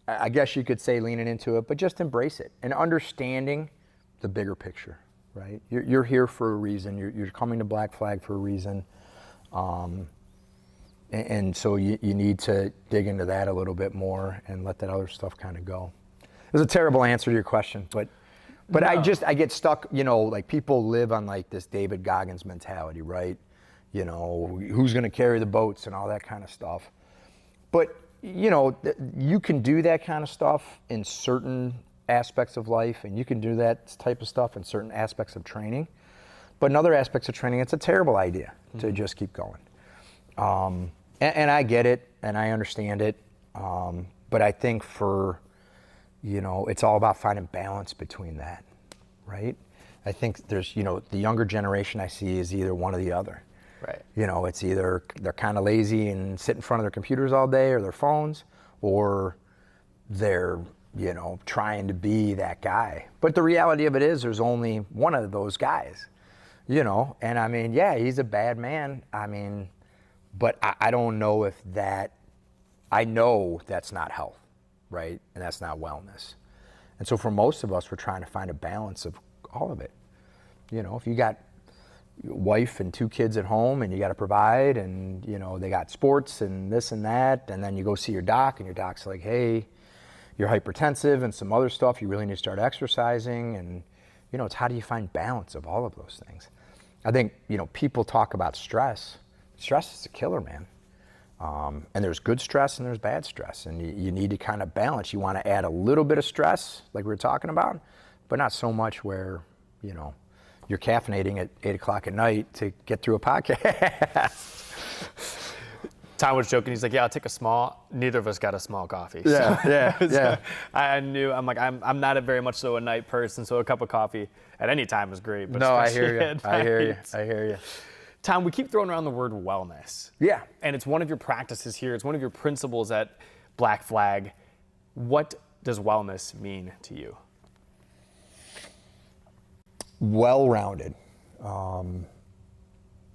I guess you could say leaning into it, but just embrace it and understanding the bigger picture, right? You're here for a reason. You're coming to Black Flag for a reason. And so you need to dig into that a little bit more and let that other stuff kind of go. It was a terrible answer to your question, but no. I get stuck, like people live on like this David Goggins mentality, right? Who's going to carry the boats and all that kind of stuff. But, you can do that kind of stuff in certain aspects of life, and you can do that type of stuff in certain aspects of training. But in other aspects of training, it's a terrible idea to just keep going. And I get it, and I understand it. But I think it's all about finding balance between that, right? I think there's, the younger generation I see is either one or the other. Right. It's either they're kind of lazy and sit in front of their computers all day or their phones, or they're, trying to be that guy. But the reality of it is there's only one of those guys, and I mean, yeah, he's a bad man. I mean, but I don't know if I know that's not health, right? And that's not wellness. And so for most of us, we're trying to find a balance of all of it. If you got wife and 2 kids at home and you got to provide and, they got sports and this and that, and then you go see your doc and your doc's like, hey, you're hypertensive and some other stuff, you really need to start exercising. And, it's how do you find balance of all of those things? I think, people talk about stress. Stress is a killer, man. And there's good stress and there's bad stress. And you need to kind of balance. You want to add a little bit of stress, like we were talking about, but not so much where, you're caffeinating at 8 o'clock at night to get through a podcast. Tom was joking. He's like, yeah, I'll take a small. Neither of us got a small coffee. Yeah, so, yeah. I knew, I'm not a very much so a night person, so a cup of coffee at any time is great. But no, I hear you. I hear you. Tom, we keep throwing around the word wellness. Yeah. And it's one of your practices here. It's one of your principles at Black Flag. What does wellness mean to you?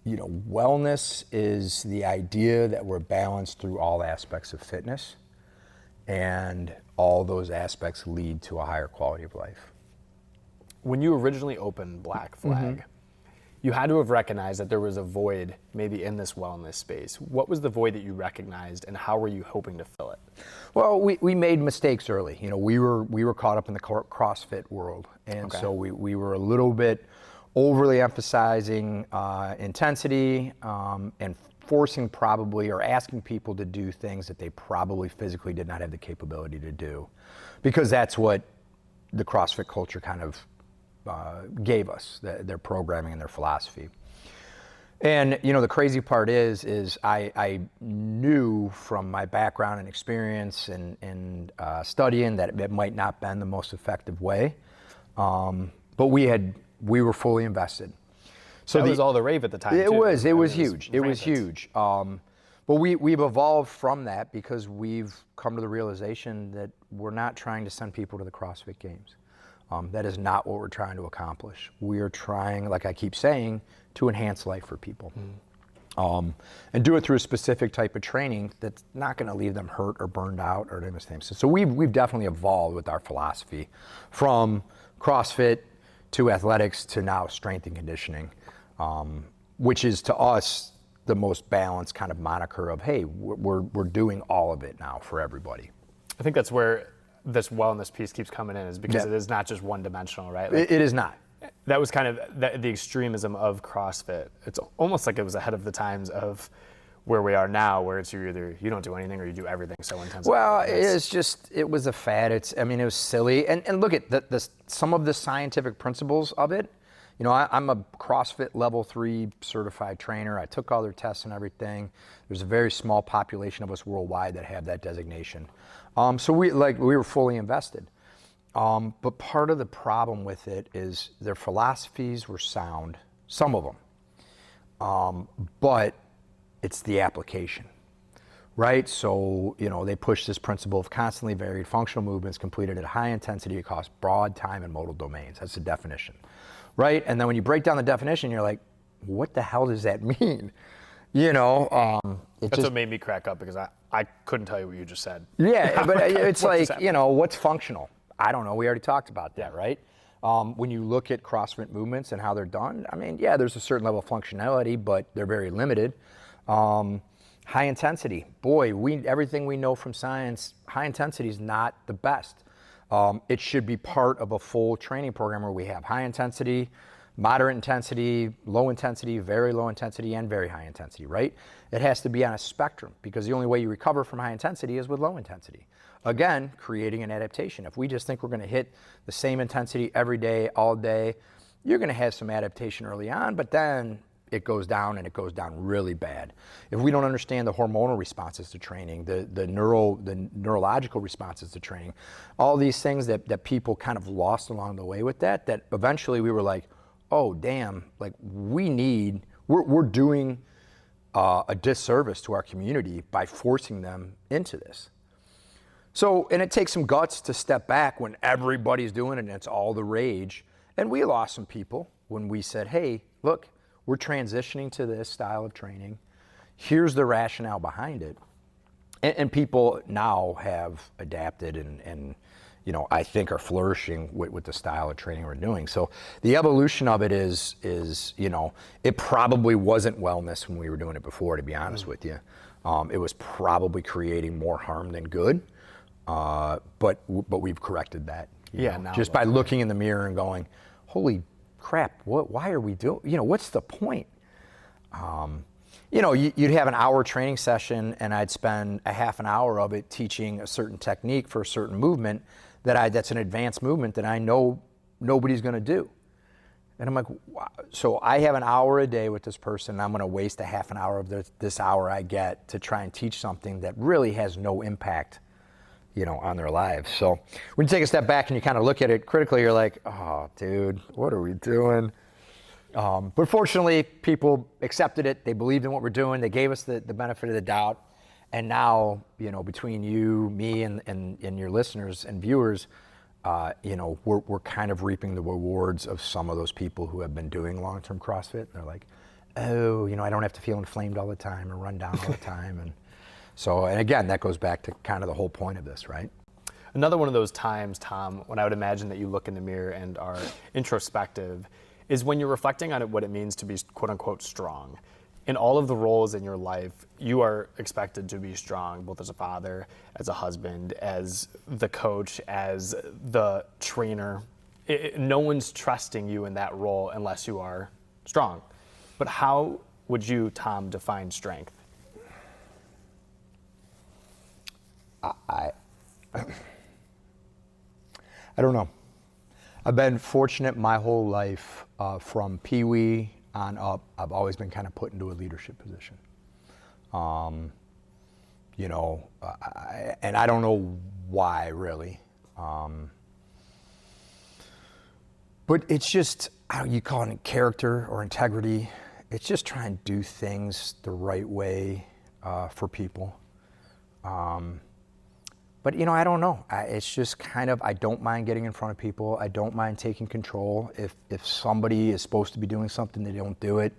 Wellness is the idea that we're balanced through all aspects of fitness, and all those aspects lead to a higher quality of life. When you originally opened Black Flag, you had to have recognized that there was a void maybe in this wellness space. What was the void that you recognized, and how were you hoping to fill it? Well, we made mistakes early. We were caught up in the CrossFit world, and so we were a little bit overly emphasizing intensity and forcing probably, or asking people to do things that they probably physically did not have the capability to do, because that's what the CrossFit culture kind of gave us, their programming and their philosophy. And the crazy part is I knew from my background and experience and studying that it might not been the most effective way, but we were fully invested. So that was all the rave at the time. It too. was huge. It was rampant. huge. But we've evolved from that because we've come to the realization that we're not trying to send people to the CrossFit Games. That is not what we're trying to accomplish. We are trying, like I keep saying, to enhance life for people. And do it through a specific type of training that's not going to leave them hurt or burned out or any of those things. So we've definitely evolved with our philosophy from CrossFit to athletics to now strength and conditioning, which is to us the most balanced kind of moniker of, hey, we're doing all of it now for everybody. I think that's where this wellness piece keeps coming in, is because it is not just one dimensional, right? It is not. That was kind of the extremism of CrossFit. It's almost like it was ahead of the times of where we are now, where it's you don't do anything or you do everything so intensely. Well, it was a fad. It was silly. And look at some of the scientific principles of it. I'm a CrossFit level 3 certified trainer. I took all their tests and everything. There's a very small population of us worldwide that have that designation. So we were fully invested. But part of the problem with it is their philosophies were sound, some of them, but it's the application, right? So, they push this principle of constantly varied functional movements completed at high intensity across broad time and modal domains. That's the definition, right? And then when you break down the definition, you're like, what the hell does that mean? That's what made me crack up, because I couldn't tell you what you just said. Yeah, but it's like, what's functional? I don't know. We already talked about that, right? When you look at CrossFit movements and how they're done, there's a certain level of functionality, but they're very limited. High intensity, boy, everything we know from science, high intensity is not the best. It should be part of a full training program where we have high intensity, moderate intensity, low intensity, very low intensity, and very high intensity, right? It has to be on a spectrum, because the only way you recover from high intensity is with low intensity. Again, creating an adaptation. If we just think we're going to hit the same intensity every day, all day, you're going to have some adaptation early on, but then it goes down, and it goes down really bad. If we don't understand the hormonal responses to training, the neurological responses to training, all these things that people kind of lost along the way with that eventually we were like, oh damn, like we're doing a disservice to our community by forcing them into this. So, and it takes some guts to step back when everybody's doing it and it's all the rage. And we lost some people when we said, hey, look, we're transitioning to this style of training. Here's the rationale behind it. And people now have adapted and I think are flourishing with the style of training we're doing. So the evolution of it is it probably wasn't wellness when we were doing it before, to be honest with you. It was probably creating more harm than good. But we've corrected that. Now just by looking in the mirror and going, holy crap, why are we doing, what's the point? You'd have an hour training session and I'd spend a half an hour of it teaching a certain technique for a certain movement that's an advanced movement that I know nobody's going to do. And I'm like, wow. So I have an hour a day with this person, and I'm going to waste a half an hour of this hour I get to try and teach something that really has no impact on their lives. So when you take a step back and you kind of look at it critically, you're like, oh, dude, what are we doing? But fortunately, people accepted it. They believed in what we're doing. They gave us the benefit of the doubt. And now, between you, me, and your listeners and viewers, we're kind of reaping the rewards of some of those people who have been doing long-term CrossFit. They're like, oh, I don't have to feel inflamed all the time or run down all the time. And again, that goes back to kind of the whole point of this, right? Another one of those times, Tom, when I would imagine that you look in the mirror and are introspective, is when you're reflecting on what it means to be quote unquote strong. In all of the roles in your life, you are expected to be strong, both as a father, as a husband, as the coach, as the trainer. No one's trusting you in that role unless you are strong. But how would you, Tom, define strength? I don't know. I've been fortunate my whole life, from Pee-wee on up. I've always been kind of put into a leadership position. And I don't know why, really. But it's just, you call it character or integrity. It's just trying to do things the right way for people. But I don't know. It's just kind of, I don't mind getting in front of people. I don't mind taking control. If somebody is supposed to be doing something, they don't do it.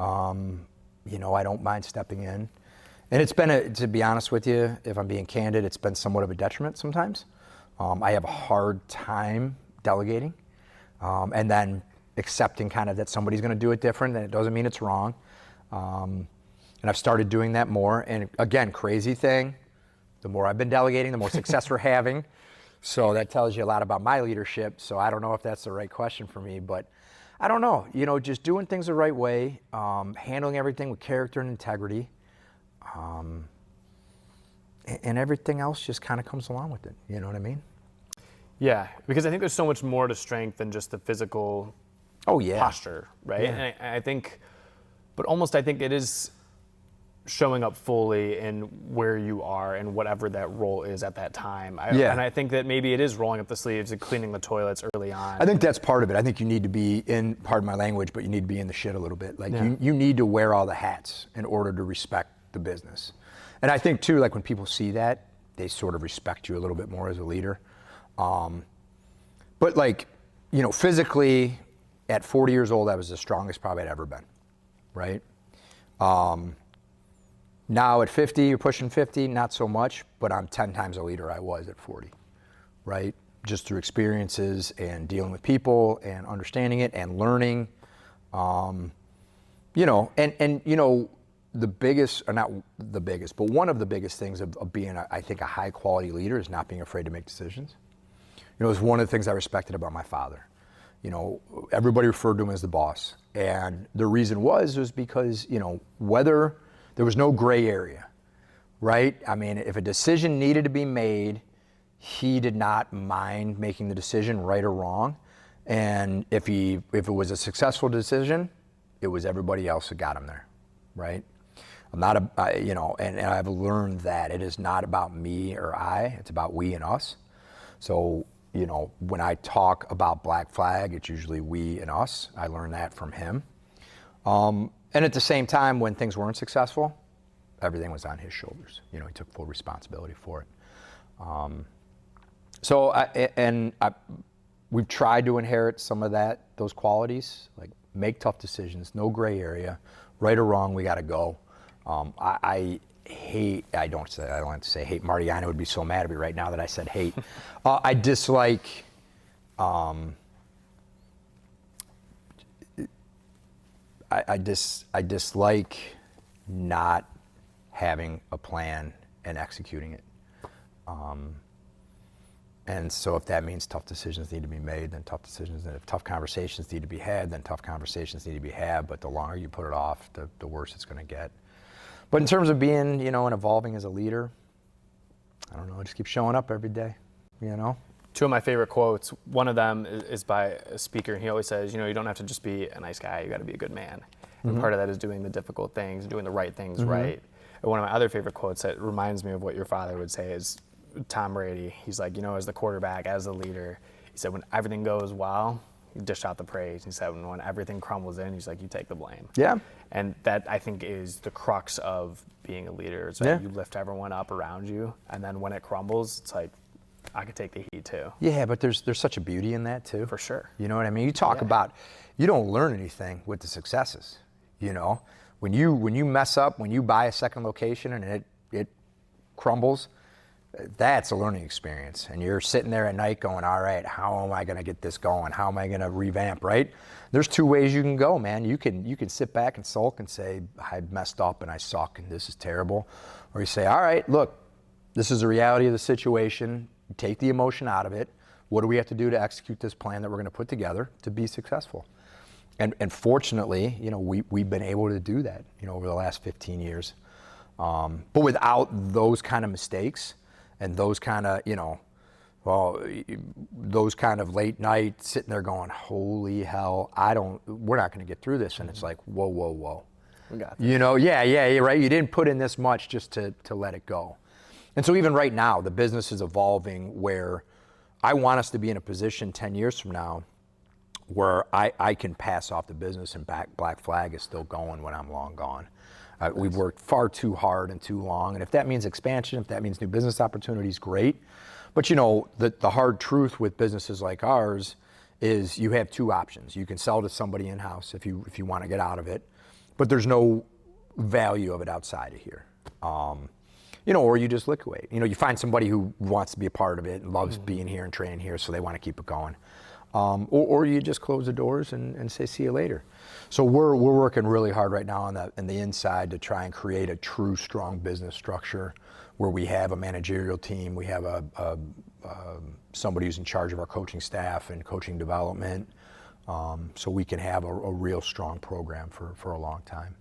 I don't mind stepping in. And it's been, to be honest with you, if I'm being candid, it's been somewhat of a detriment sometimes. I have a hard time delegating, and then accepting kind of that somebody's going to do it different, and it doesn't mean it's wrong. And I've started doing that more. And again, crazy thing. The more I've been delegating, the more success we're having. So that tells you a lot about my leadership. So I don't know if that's the right question for me, but I don't know. Just doing things the right way, handling everything with character and integrity, and everything else just kind of comes along with it. You know what I mean? Yeah, because I think there's so much more to strength than just the physical posture, right? Yeah. And I think it is showing up fully in where you are and whatever that role is at that time. And I think that maybe it is rolling up the sleeves and cleaning the toilets early on. I think that's part of it. I think you need to be in, pardon my language, but you need to be in the shit a little bit. You need to wear all the hats in order to respect the business. And I think too, when people see that, they sort of respect you a little bit more as a leader. But physically at 40 years old, I was the strongest probably I'd ever been, right? Now at 50, you're pushing 50, not so much, but I'm 10 times the leader I was at 40, right? Just through experiences and dealing with people and understanding it and learning. The biggest, or not the biggest, but one of the biggest things of being, I think, a high quality leader is not being afraid to make decisions. It was one of the things I respected about my father. Everybody referred to him as the boss. And the reason was because, whether there was no gray area, right? I mean, if a decision needed to be made, he did not mind making the decision, right or wrong. And if it was a successful decision, it was everybody else that got him there, right? I'm not and I've learned that it is not about me or I, it's about we and us. So, when I talk about Black Flag, it's usually we and us. I learned that from him. And at the same time, when things weren't successful, everything was on his shoulders. He took full responsibility for it. We've tried to inherit some of those qualities, like make tough decisions, no gray area, right or wrong, we got to go. I don't have to say hate. Martiana would be so mad at me right now that I said hate. I dislike, I dislike not having a plan and executing it. And so if that means tough decisions need to be made, then tough decisions, and if tough conversations need to be had, then tough conversations need to be had, but the longer you put it off, the worse it's going to get. But in terms of being, and evolving as a leader, I don't know, just keep showing up every day, Two of my favorite quotes, one of them is by a speaker, and he always says, you don't have to just be a nice guy, you got to be a good man. And part of that is doing the difficult things, doing the right things right. And one of my other favorite quotes that reminds me of what your father would say is Tom Brady. He's like, as the quarterback, as the leader, he said, when everything goes well, you dish out the praise. He said, when everything crumbles in, he's like, you take the blame. Yeah. And that, I think, is the crux of being a leader. It's that you lift everyone up around you, and then when it crumbles, it's like, I could take the heat too. Yeah, but there's such a beauty in that too. For sure. You know what I mean? You talk about, you don't learn anything with the successes. you know? When you mess up, when you buy a second location and it crumbles, that's a learning experience. And you're sitting there at night going, all right, how am I going to get this going? How am I going to revamp, right? There's two ways you can go, man. You can sit back and sulk and say, I messed up and I suck and this is terrible. Or you say, all right, look, this is the reality of the situation. Take the emotion out of it. What do we have to do to execute this plan that we're going to put together to be successful? And fortunately, you know, we've been able to do that, you know, over the last 15 years. But without those kind of mistakes and those kind of, you know, those kind of late night sitting there going, holy hell, we're not going to get through this. And it's like, whoa, whoa, whoa. We got this. You know, yeah, right. You didn't put in this much just to let it go. And so even right now, the business is evolving where I want us to be in a position 10 years from now where I can pass off the business and Black Flag is still going when I'm long gone. We've worked far too hard and too long. And if that means expansion, if that means new business opportunities, great. But you know, the hard truth with businesses like ours is you have two options. You can sell to somebody in-house if you want to get out of it, but there's no value of it outside of here. You know, or you just liquidate. You know, you find somebody who wants to be a part of it and loves being here and training here, so they want to keep it going. Or you just close the doors and say, see you later. So we're working really hard right now on the inside to try and create a true strong business structure where we have a managerial team, we have somebody who's in charge of our coaching staff and coaching development, so we can have a real strong program for a long time.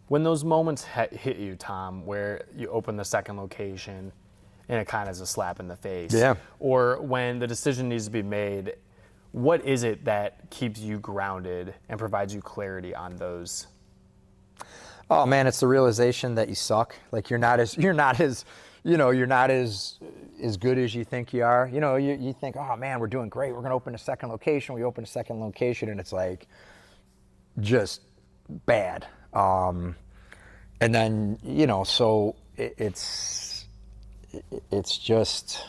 When those moments hit you, Tom, where you open the second location and it kind of is a slap in the face, yeah, or when the decision needs to be made, what is it that keeps you grounded and provides you clarity on those? Oh man, it's the realization that you suck. Like you're not as good as you think you are. You know, you think, oh man, we're doing great. We're going to open a second location. We open a second location and it's like just bad. And then, you know, so it's just,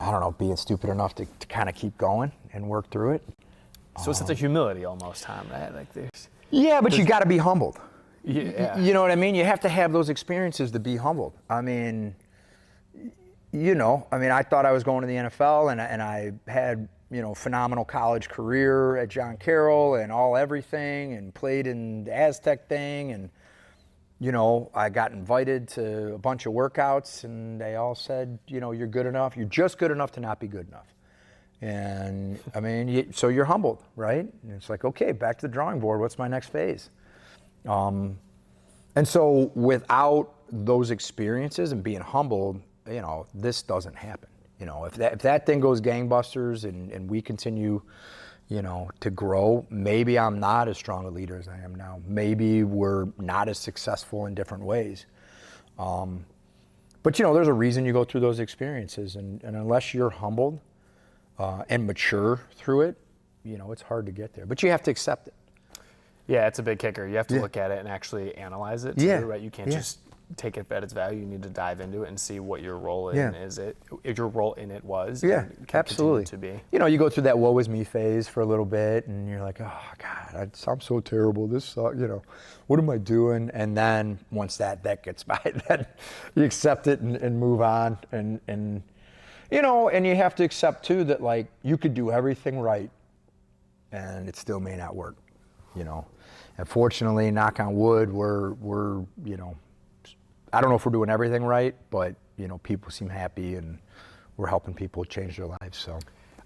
I don't know, being stupid enough to kind of keep going and work through it. So it's a humility almost, Tom, right? Like but you got to be humbled. Yeah. You know what I mean? You have to have those experiences to be humbled. I mean, I thought I was going to the NFL and I had, you know, phenomenal college career at Carroll and all everything and played in the Aztec thing. And, you know, I got invited to a bunch of workouts and they all said, you know, you're good enough. You're just good enough to not be good enough. And I mean, so you're humbled, right? And it's like, okay, back to the drawing board. What's my next phase? And so without those experiences and being humbled, you know, this doesn't happen. You know, if that thing goes gangbusters and we continue, you know, to grow, maybe I'm not as strong a leader as I am now. Maybe we're not as successful in different ways. But, you know, there's a reason you go through those experiences. And unless you're humbled and mature through it, you know, it's hard to get there. But you have to accept it. Yeah, it's a big kicker. You have to look at it and actually analyze it too, right? You can't just take it at its value. You need to dive into it and see what your role in if your role in it was. Yeah, and absolutely. To be. You know, you go through that woe is me phase for a little bit and you're like, oh God, I'm so terrible. This sucks, you know, what am I doing? And then once that gets by, then you accept it and move on. And you know, and you have to accept too that like you could do everything right and it still may not work, you know. And fortunately, knock on wood, we're you know, I don't know if we're doing everything right, but you know, people seem happy and we're helping people change their lives. So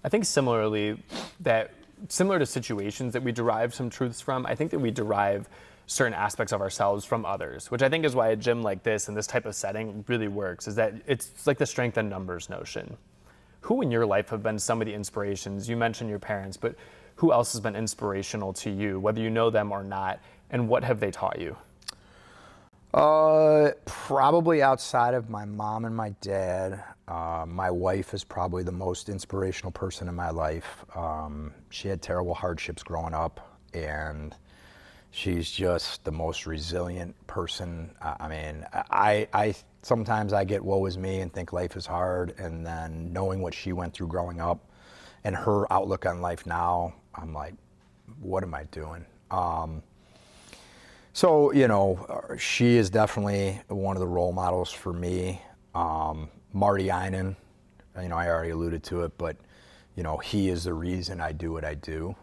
I think similar to situations that we derive some truths from, I think that we derive certain aspects of ourselves from others, which I think is why a gym like this and this type of setting really works, is that it's like the strength in numbers notion. Who in your life have been some of the inspirations? You mentioned your parents, but who else has been inspirational to you, whether you know them or not, and what have they taught you? Probably outside of my mom and my dad, my wife is probably the most inspirational person in my life. She had terrible hardships growing up, and she's just the most resilient person. I mean, I sometimes I get woe is me and think life is hard, and then knowing what she went through growing up and her outlook on life now, I'm like, what am I doing? So, she is definitely one of the role models for me. Marty Einen, I already alluded to it, but, he is the reason I do what I do.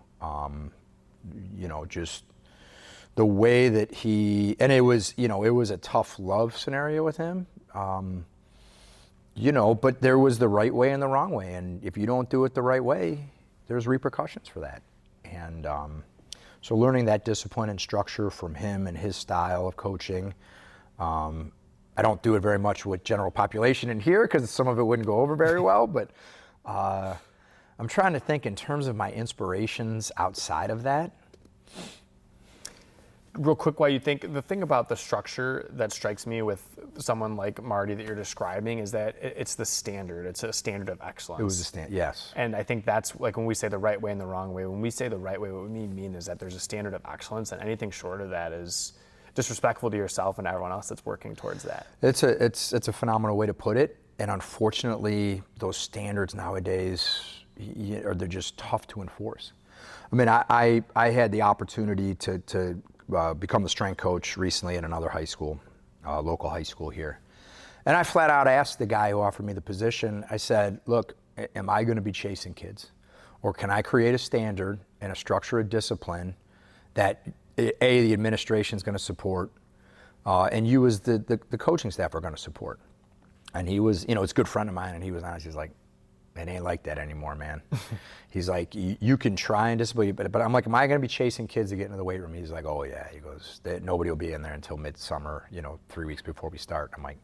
Just the way that and it was a tough love scenario with him. But there was the right way and the wrong way. And if you don't do it the right way, there's repercussions for that. And so learning that discipline and structure from him and his style of coaching. I don't do it very much with general population in here because some of it wouldn't go over very well. But I'm trying to think in terms of my inspirations outside of that. Real quick, while you think, the thing about the structure that strikes me with someone like Marty that you're describing is that it's the standard. It's a standard of excellence. It was a standard, yes. And I think that's like when we say the right way and the wrong way. When we say the right way, what we mean is that there's a standard of excellence, and anything short of that is disrespectful to yourself and everyone else that's working towards that. It's a phenomenal way to put it. And unfortunately, those standards nowadays, they're just tough to enforce. I mean, I had the opportunity to become the strength coach recently at another high school, local high school here. And I flat out asked the guy who offered me the position, I said, look, am I going to be chasing kids? Or can I create a standard and a structure of discipline that, the administration is going to support, and you as the coaching staff are going to support? And he was, it's a good friend of mine, and he was honest. He's like, it ain't like that anymore, man. He's like, you can try and discipline, but I'm like, am I going to be chasing kids to get into the weight room? He's like, oh yeah. He goes, nobody will be in there until midsummer, 3 weeks before we start. I'm like,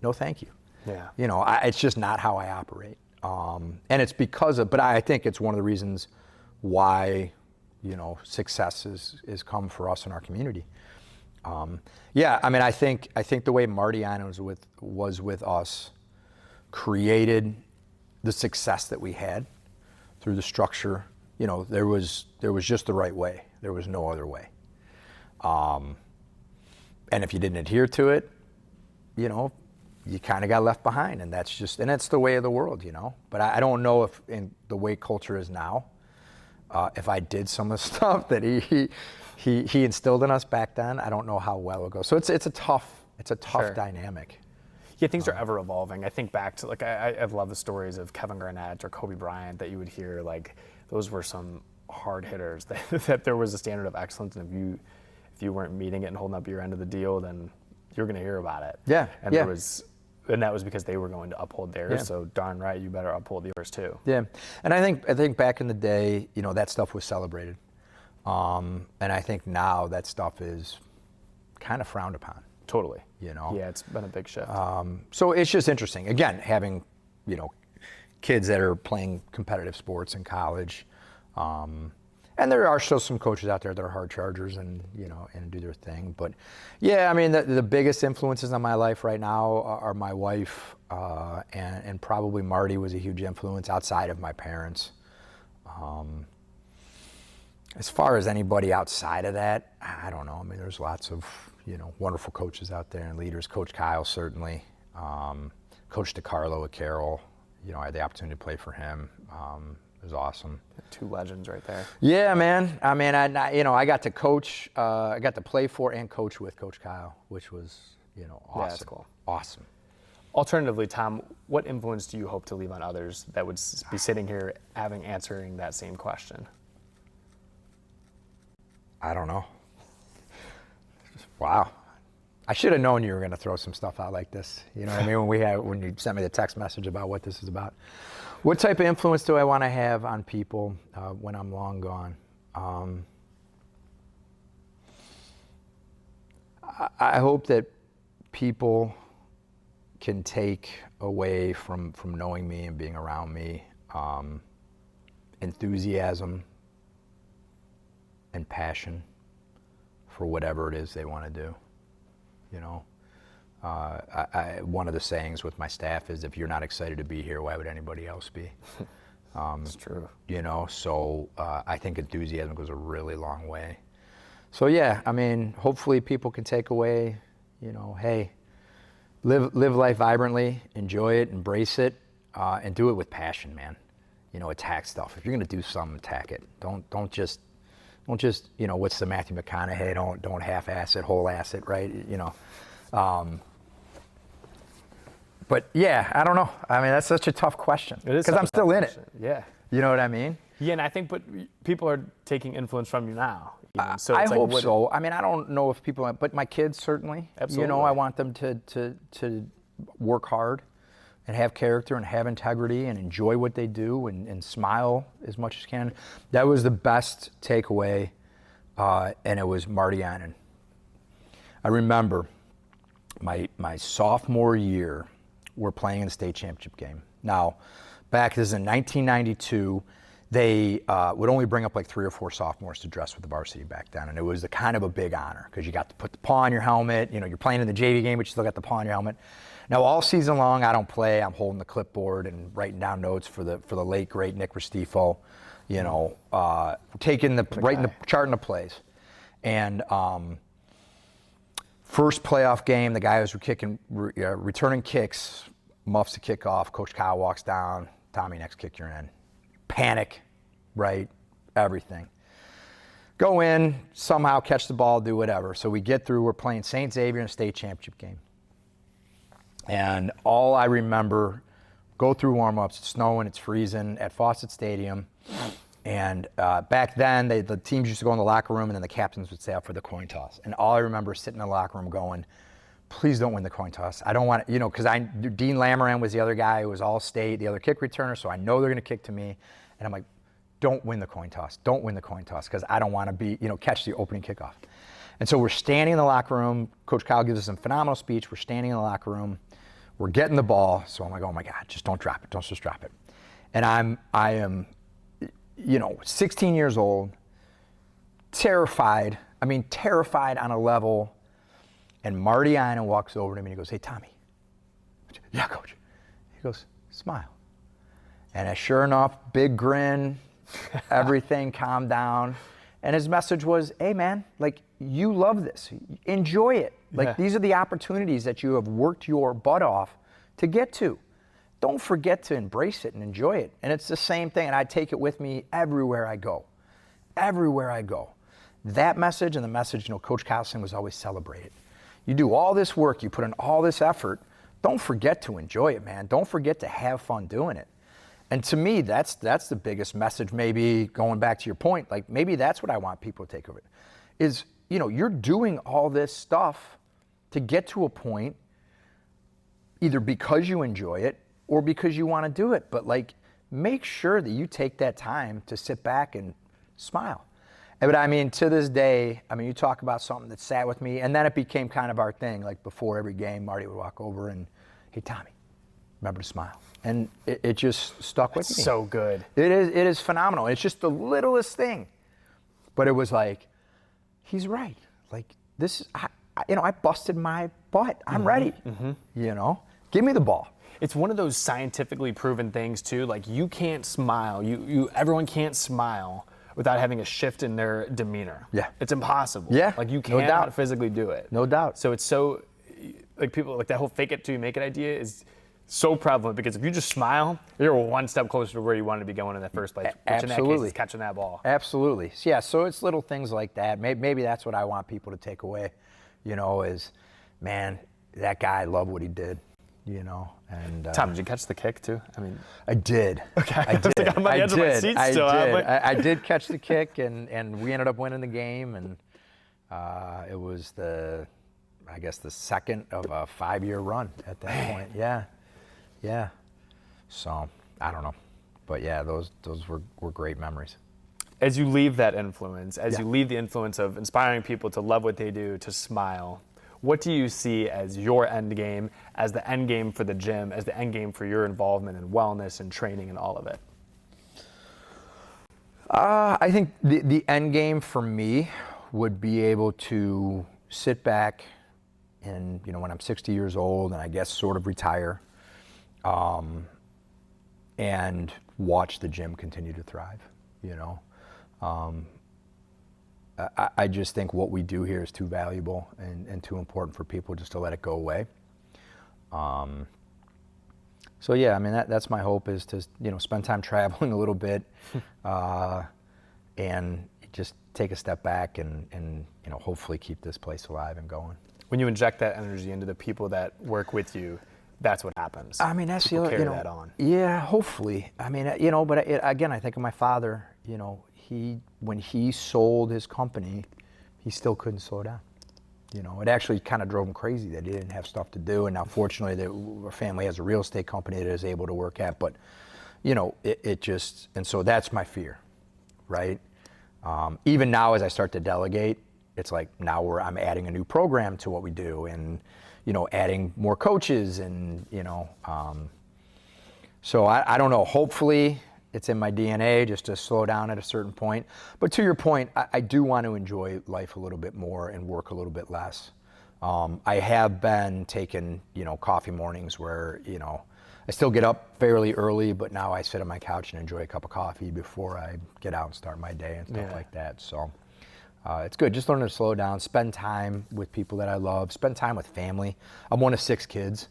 no, thank you. Yeah. It's just not how I operate. And it's because of, but I think it's one of the reasons why, success is come for us in our community. I think the way Marty Einen was with us created the success that we had through the structure. There was just the right way. There was no other way. And if you didn't adhere to it, you kind of got left behind, and that's the way of the world, But I don't know if in the way culture is now, if I did some of the stuff that he instilled in us back then, I don't know how well it goes. So it's a tough Sure. dynamic. Yeah, things are ever evolving. I think back to I've loved the stories of Kevin Garnett or Kobe Bryant that you would hear. Like those were some hard hitters. That there was a standard of excellence, and if you weren't meeting it and holding up your end of the deal, then you're going to hear about it. Yeah. And that was because they were going to uphold theirs. Yeah. So darn right, you better uphold yours too. Yeah, and I think back in the day, that stuff was celebrated, and I think now that stuff is kind of frowned upon. Totally. Yeah, it's been a big shift. So it's just interesting. Again, having kids that are playing competitive sports in college, and there are still some coaches out there that are hard chargers and and do their thing. But yeah, I mean the biggest influences on my life right now are my wife, and probably Marty was a huge influence outside of my parents. As far as anybody outside of that, I don't know. I mean, there's lots of wonderful coaches out there and leaders. Coach Kyle certainly, Coach Carroll at Carroll. I had the opportunity to play for him. It was awesome. Two legends right there. Yeah, man. I mean, I got to coach. I got to play for and coach with Coach Kyle, which was awesome. Yeah, that's cool. Awesome. Alternatively, Tom, what influence do you hope to leave on others that would be sitting here answering that same question? I don't know. Wow. I should have known you were going to throw some stuff out like this. You know what I mean? When you sent me the text message about what this is about. What type of influence do I want to have on people when I'm long gone? I hope that people can take away from knowing me and being around me enthusiasm and passion for whatever it is they want to do. One of the sayings with my staff is, if you're not excited to be here, why would anybody else be? It's true. So I think enthusiasm goes a really long way. So yeah, I mean, hopefully people can take away, hey, live life vibrantly, enjoy it, embrace it, and do it with passion, man. Attack stuff. If you're gonna do something, attack it. Don't just Don't just, what's the Matthew McConaughey? Don't half-ass it, whole-ass it, right? But yeah, I don't know. I mean, that's such a tough question. It is because I'm still in it. Yeah. You know what I mean? Yeah, and I think, but people are taking influence from you now. Even. So I it's like, hope so. I mean, I don't know if people, but my kids certainly. Absolutely. I want them to work hard and have character and have integrity and enjoy what they do and smile as much as can. That was the best takeaway, and it was Marty Annan. I remember my sophomore year, we're playing in the state championship game. Now, this is in 1992. They would only bring up like 3 or 4 sophomores to dress with the varsity back then, and it was kind of a big honor because you got to put the paw on your helmet. You're playing in the JV game, but you still got the paw on your helmet. Now, all season long, I don't play. I'm holding the clipboard and writing down notes for the late great Nick Restifo. Writing the charting the plays, and first playoff game, the guy was returning kicks, muffs the kickoff. Coach Kyle walks down. Tommy, next kick you're in. Panic, right? Everything. Go in, somehow catch the ball, do whatever. So we get through. We're playing St. Xavier in a state championship game. And all I remember, go through warm-ups, it's snowing, it's freezing at Fawcett Stadium. And back then, the teams used to go in the locker room, and then the captains would stay up for the coin toss. And all I remember is sitting in the locker room going, please don't win the coin toss. I don't want to, because Dean Lamoran was the other guy who was all state, the other kick returner, so I know they're going to kick to me. And I'm like, don't win the coin toss. Don't win the coin toss, because I don't want to catch the opening kickoff. And so we're standing in the locker room. Coach Kyle gives us a phenomenal speech. We're standing in the locker room. We're getting the ball. So I'm like, oh my God, just don't drop it. Don't just drop it. And I am 16 years old, terrified. I mean, terrified on a level. And Marty Annan walks over to me and he goes, hey, Tommy. Yeah, Coach. He goes, smile. And sure enough, big grin, everything calmed down. And his message was, hey, man, like, you love this. Enjoy it. Like, these are the opportunities that you have worked your butt off to get to. Don't forget to embrace it and enjoy it. And it's the same thing, and I take it with me everywhere I go. Everywhere I go. That message and the message, Coach Carlson was always celebrated. You do all this work, you put in all this effort, don't forget to enjoy it, man. Don't forget to have fun doing it. And to me, that's the biggest message, maybe going back to your point, like maybe that's what I want people to take of it, is, you're doing all this stuff to get to a point, either because you enjoy it or because you want to do it. But like, make sure that you take that time to sit back and smile. But I mean, to this day, you talk about something that sat with me, and then it became kind of our thing. Like before every game, Marty would walk over and, hey, Tommy, remember to smile. And it just stuck with me. So good. It is phenomenal. It's just the littlest thing. But it was like, he's right. Like, this is, I busted my butt. I'm ready. Mm-hmm. Give me the ball. It's one of those scientifically proven things too. Like, you can't smile. Everyone can't smile without having a shift in their demeanor. Yeah. It's impossible. Yeah. Like, you No cannot doubt. physically do it. No doubt. So it's so, like, people, like that whole fake it till you make it idea is so prevalent, because if you just smile, you're one step closer to where you wanted to be going in the first place. Which Absolutely. in that case is catching that ball. Absolutely. Yeah, so it's little things like that. Maybe that's what I want people to take away, is, man, that guy loved what he did, And Tom, did you catch the kick too? I did. Okay. I did. Like, I'm on the edge of my seat I still. did. Like... I did catch the kick, and we ended up winning the game, and it was the second of a 5-year run at that point. Yeah. So I don't know, but yeah, those were great memories. As you leave that influence, you leave the influence of inspiring people to love what they do, to smile, what do you see as your end game, as the end game for the gym, as the end game for your involvement in wellness and training and all of it? I think the end game for me would be able to sit back and, when I'm 60 years old and I guess sort of retire, and watch the gym continue to thrive, I just think what we do here is too valuable and too important for people just to let it go away. So yeah, that's my hope, is to, spend time traveling a little bit, and, just take a step back and hopefully keep this place alive and going. When you inject that energy into the people that work with you, that's what happens. I mean, that's people the other, carry that on. Yeah, hopefully. I mean, but again, I think of my father. When he sold his company, he still couldn't slow down. It actually kind of drove him crazy that he didn't have stuff to do. And now, fortunately, our family has a real estate company that is able to work at. But, it just, and so that's my fear, right? Even now, as I start to delegate, it's like now I'm adding a new program to what we do, and adding more coaches, and so I don't know. Hopefully, it's in my DNA just to slow down at a certain point. But to your point, I do want to enjoy life a little bit more and work a little bit less. I have been taking coffee mornings where I still get up fairly early, but now I sit on my couch and enjoy a cup of coffee before I get out and start my day and stuff like that. So it's good. Just learning to slow down, spend time with people that I love, spend time with family. I'm one of 6 kids.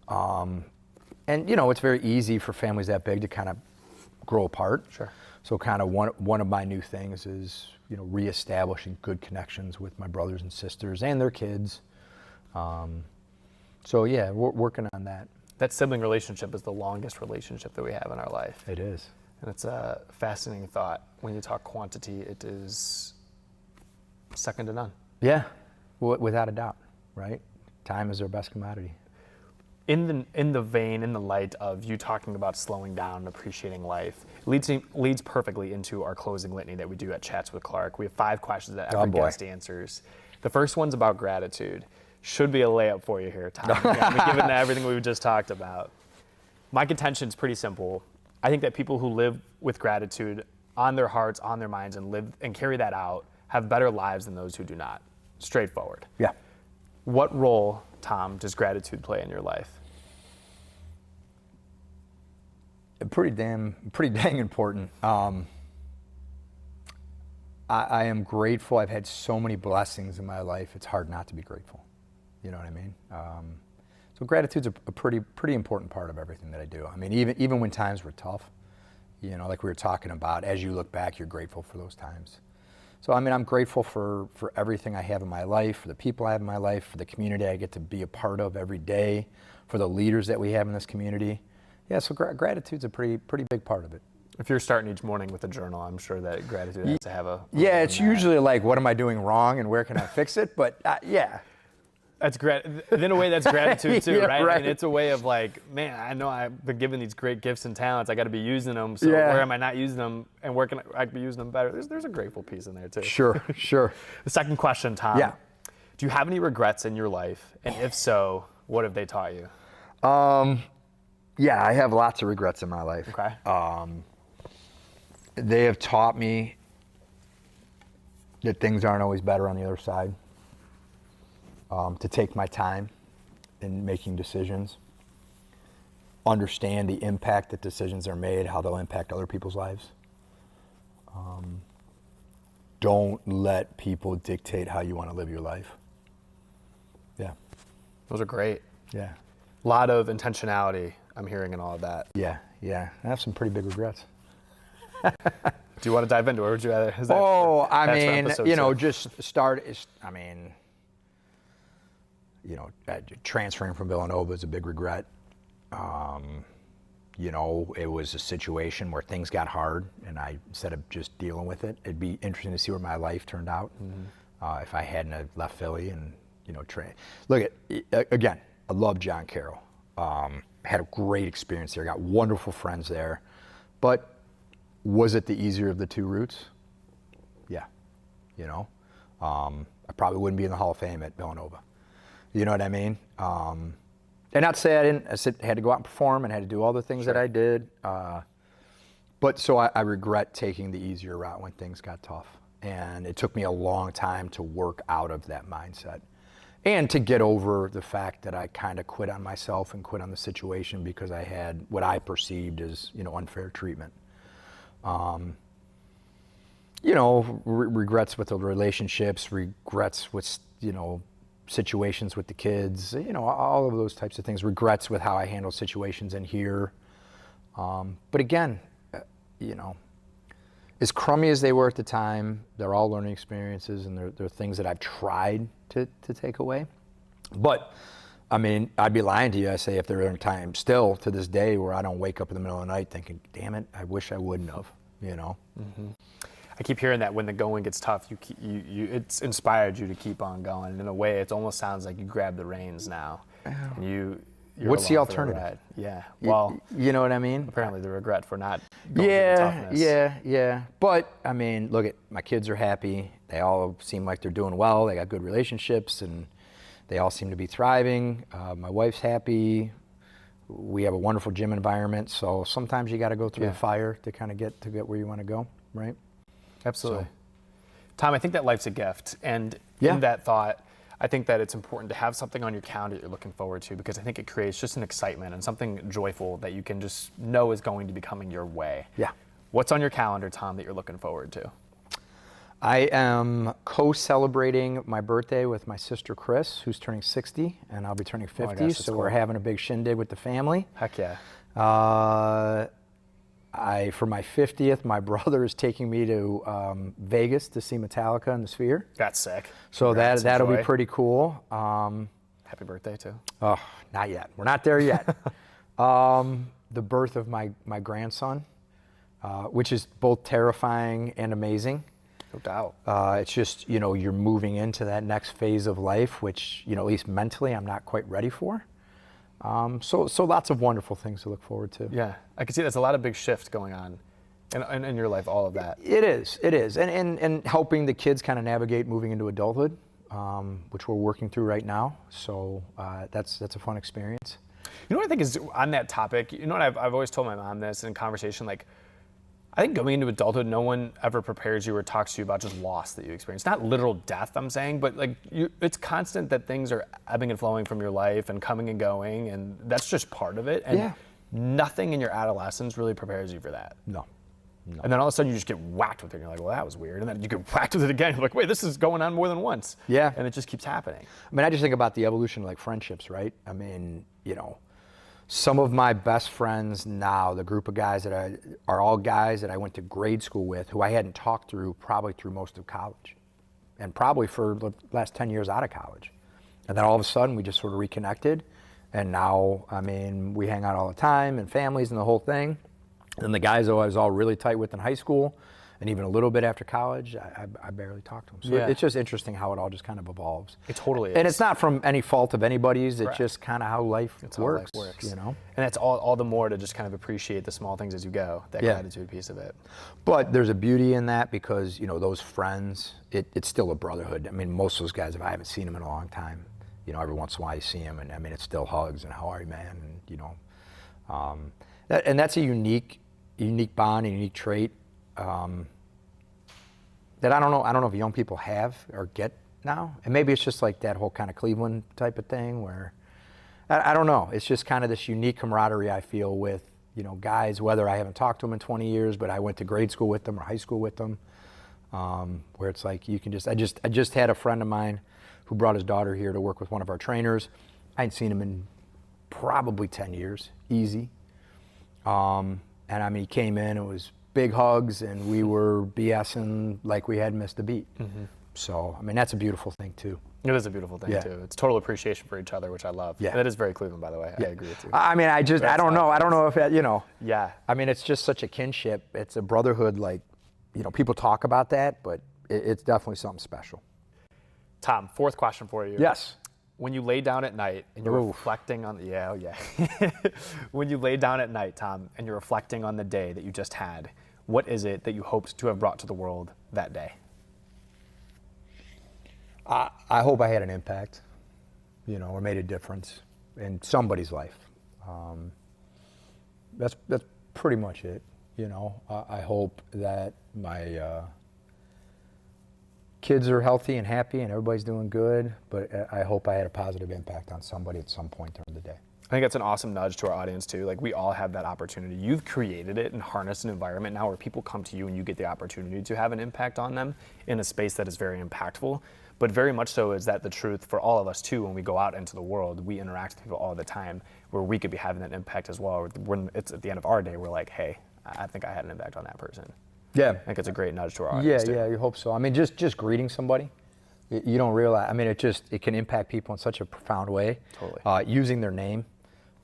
And it's very easy for families that big to kind of grow apart. Sure. So kind of one of my new things is, reestablishing good connections with my brothers and sisters and their kids. So yeah, we're working on that. That sibling relationship is the longest relationship that we have in our life. It is. And it's a fascinating thought. When you talk quantity, it is second to none. Yeah, without a doubt, right? Time is our best commodity. In the vein, in the light of you talking about slowing down and appreciating life, leads perfectly into our closing litany that we do at Chats with Clark. We have 5 questions that every guest answers. The first one's about gratitude. Should be a layup for you here, Tom. Given everything we've just talked about. My contention is pretty simple. I think that people who live with gratitude on their hearts, on their minds, and live and carry that out have better lives than those who do not. Straightforward. Yeah. What role, Tom, does gratitude play in your life? Pretty dang important. I am grateful. I've had so many blessings in my life. It's hard not to be grateful. You know what I mean? So gratitude's a pretty important part of everything that I do. I mean, even when times were tough, like we were talking about, as you look back, you're grateful for those times. So, I mean, I'm grateful for everything I have in my life, for the people I have in my life, for the community I get to be a part of every day, for the leaders that we have in this community. Yeah, so gratitude's a pretty big part of it. If you're starting each morning with a journal, I'm sure that gratitude has to have a... Yeah, it's usually like, what am I doing wrong and where can I fix it? But yeah. That's in a way, that's gratitude too, Yeah, right? right? I mean, it's a way of like, man, I know I've been given these great gifts and talents. I got to be using them. So where am I not using them, and where can I be using them better? There's a grateful piece in there too. Sure. The second question, Tom. Yeah. Do you have any regrets in your life? And if so, what have they taught you? Yeah, I have lots of regrets in my life. Okay. They have taught me that things aren't always better on the other side. To take my time in making decisions, understand the impact that decisions are made, how they'll impact other people's lives. Don't let people dictate how you want to live your life. Yeah. Those are great. Yeah. A lot of intentionality I'm hearing in all of that. Yeah. I have some pretty big regrets. Do you want to dive into it, or would you rather? Transferring from Villanova is a big regret. It was a situation where things got hard, and instead of just dealing with it, it'd be interesting to see where my life turned out if I hadn't have left Philly and Look, again, I love John Carroll. Had a great experience there. Got wonderful friends there, but was it the easier of the 2 routes? Yeah. I probably wouldn't be in the Hall of Fame at Villanova. You know what I mean? And not to say I had to go out and perform and had to do all the things that I did. But so I regret taking the easier route when things got tough. And it took me a long time to work out of that mindset and to get over the fact that I kind of quit on myself and quit on the situation because I had what I perceived as, unfair treatment. Regrets with the relationships, regrets with, situations with the kids, all of those types of things, regrets with how I handle situations in here. But again, as crummy as they were at the time, they're all learning experiences, and they're things that I've tried to take away. But, I mean, I'd be lying to you. I say if there are times still to this day where I don't wake up in the middle of the night thinking, damn it, I wish I wouldn't have, you know? Mm-hmm. I keep hearing that when the going gets tough, it's inspired you to keep on going. And in a way, it almost sounds like you grab the reins now. And you're What's the along for alternative? ride. Yeah. Well, you know what I mean? apparently the regret for not going through the toughness. Yeah. But, I mean, look, my kids are happy. They all seem like they're doing well. They got good relationships, and they all seem to be thriving. My wife's happy. We have a wonderful gym environment. So sometimes you got to go through the fire to kind of get where you want to go, right? Absolutely. So. Tom, I think that life's a gift. And in that thought, I think that it's important to have something on your calendar that you're looking forward to, because I think it creates just an excitement and something joyful that you can just know is going to be coming your way. Yeah. What's on your calendar, Tom, that you're looking forward to? I am co-celebrating my birthday with my sister Chris, who's turning 60, and I'll be turning 50. Oh my gosh, so cool. We're having a big shindig with the family. Heck yeah. For my 50th, my brother is taking me to Vegas to see Metallica in the Sphere. That's sick. So Congrats, that'll enjoy. be pretty cool. Happy birthday, too. Oh, not yet. We're not there yet. The birth of my grandson, which is both terrifying and amazing. No doubt. It's just, you're moving into that next phase of life, which, at least mentally, I'm not quite ready for. So lots of wonderful things to look forward to. Yeah, I can see there's a lot of big shift going on in your life, all of that. It is. And helping the kids kind of navigate moving into adulthood, which we're working through right now. So that's a fun experience. You know what I think is on that topic, what I've always told my mom this in conversation, like, I think going into adulthood, no one ever prepares you or talks to you about just loss that you experience. Not literal death, I'm saying, but like it's constant that things are ebbing and flowing from your life and coming and going, and that's just part of it. And nothing in your adolescence really prepares you for that. No. And then all of a sudden you just get whacked with it, and you're like, well, that was weird. And then you get whacked with it again. You're like, wait, this is going on more than once. Yeah. And it just keeps happening. I mean, I just think about the evolution of like friendships, right? I mean, some of my best friends now, the group of guys that are all guys that I went to grade school with, who I hadn't talked through probably through most of college, and probably for the last 10 years out of college. And then all of a sudden we just sort of reconnected, and now, I mean, we hang out all the time, and families and the whole thing. And the guys who I was all really tight with in high school, and even a little bit after college, I barely talked to them. So it's just interesting how it all just kind of evolves. It totally is. And it's not from any fault of anybody's. Correct. It's just kind of how life works. How life works. And it's all the more to just kind of appreciate the small things as you go, that gratitude piece of it. But there's a beauty in that because, those friends, it's still a brotherhood. I mean, most of those guys, if I haven't seen them in a long time, every once in a while you see them, and I mean, it's still hugs and how are you, man? And, and that's a unique bond, a unique trait. That I don't know if young people have or get now. And maybe it's just like that whole kind of Cleveland type of thing where, I don't know. It's just kind of this unique camaraderie I feel with, guys, whether I haven't talked to them in 20 years, but I went to grade school with them or high school with them, where it's like you can I just had a friend of mine who brought his daughter here to work with one of our trainers. I hadn't seen him in probably 10 years, easy. And I mean, he came in, it was big hugs, and we were BSing like we hadn't missed a beat. Mm-hmm. So, I mean, that's a beautiful thing, too. It is a beautiful thing, too. It's total appreciation for each other, which I love. Yeah. And that is very Cleveland, by the way. I agree with you. I mean, I don't know. I don't know if that, Yeah. I mean, it's just such a kinship. It's a brotherhood, like, people talk about that, but it's definitely something special. Tom, fourth question for you. Yes. When you lay down at night and you're reflecting on, when you lay down at night, Tom, and you're reflecting on the day that you just had, what is it that you hoped to have brought to the world that day? I hope I had an impact, or made a difference in somebody's life. That's pretty much it. I hope that my kids are healthy and happy and everybody's doing good, but I hope I had a positive impact on somebody at some point during the day. I think that's an awesome nudge to our audience too. Like, we all have that opportunity. You've created it and harnessed an environment now where people come to you and you get the opportunity to have an impact on them in a space that is very impactful. But very much so is that the truth for all of us too. When we go out into the world, we interact with people all the time where we could be having that impact as well. When it's at the end of our day, we're like, hey, I think I had an impact on that person. Yeah. I think it's a great nudge to our Yeah, audience. yeah, you hope so. I mean, just greeting somebody, you don't realize. I mean, it can impact people in such a profound way. Totally. Using their name,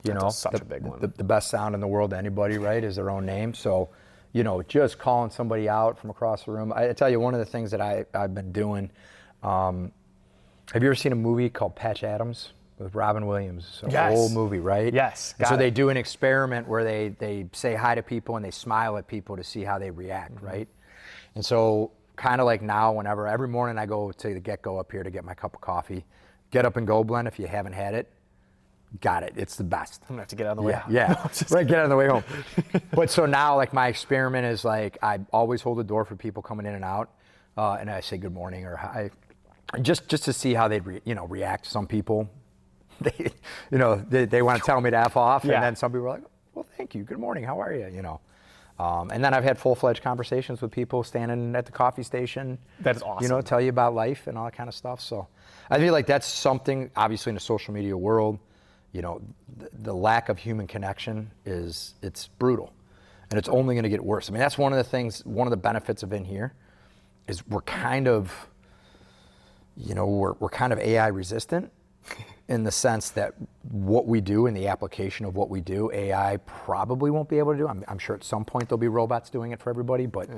That's such a big one. The best sound in the world to anybody, right, is their own name. So, just calling somebody out from across the room. I tell you, one of the things that I've been doing. Have you ever seen a movie called Patch Adams with Robin Williams? It's an old movie, right? Yes. So they do an experiment where they say hi to people and they smile at people to see how they react, right? And so kind of like now, every morning I go to the Get-Go up here to get my cup of coffee. Get Up and Go blend if you haven't had it. Got it. It's the best. I'm going to have to get out of the way. Yeah. Right, get on the way home. But so now, like, my experiment is, like, I always hold the door for people coming in and out, and I say good morning or hi, just to see how they'd react. Some people, they want to tell me to F off, and then some people are like, well, thank you, good morning, how are you, and then I've had full-fledged conversations with people standing at the coffee station. That is awesome. Tell you about life and all that kind of stuff. So I feel like that's something, obviously, in the social media world, the lack of human connection it's brutal, and it's only going to get worse. I mean, that's one of the things, one of the benefits of in here is we're kind of, we're kind of AI resistant in the sense that what we do and the application of what we do, AI probably won't be able to do. I'm sure at some point there'll be robots doing it for everybody, but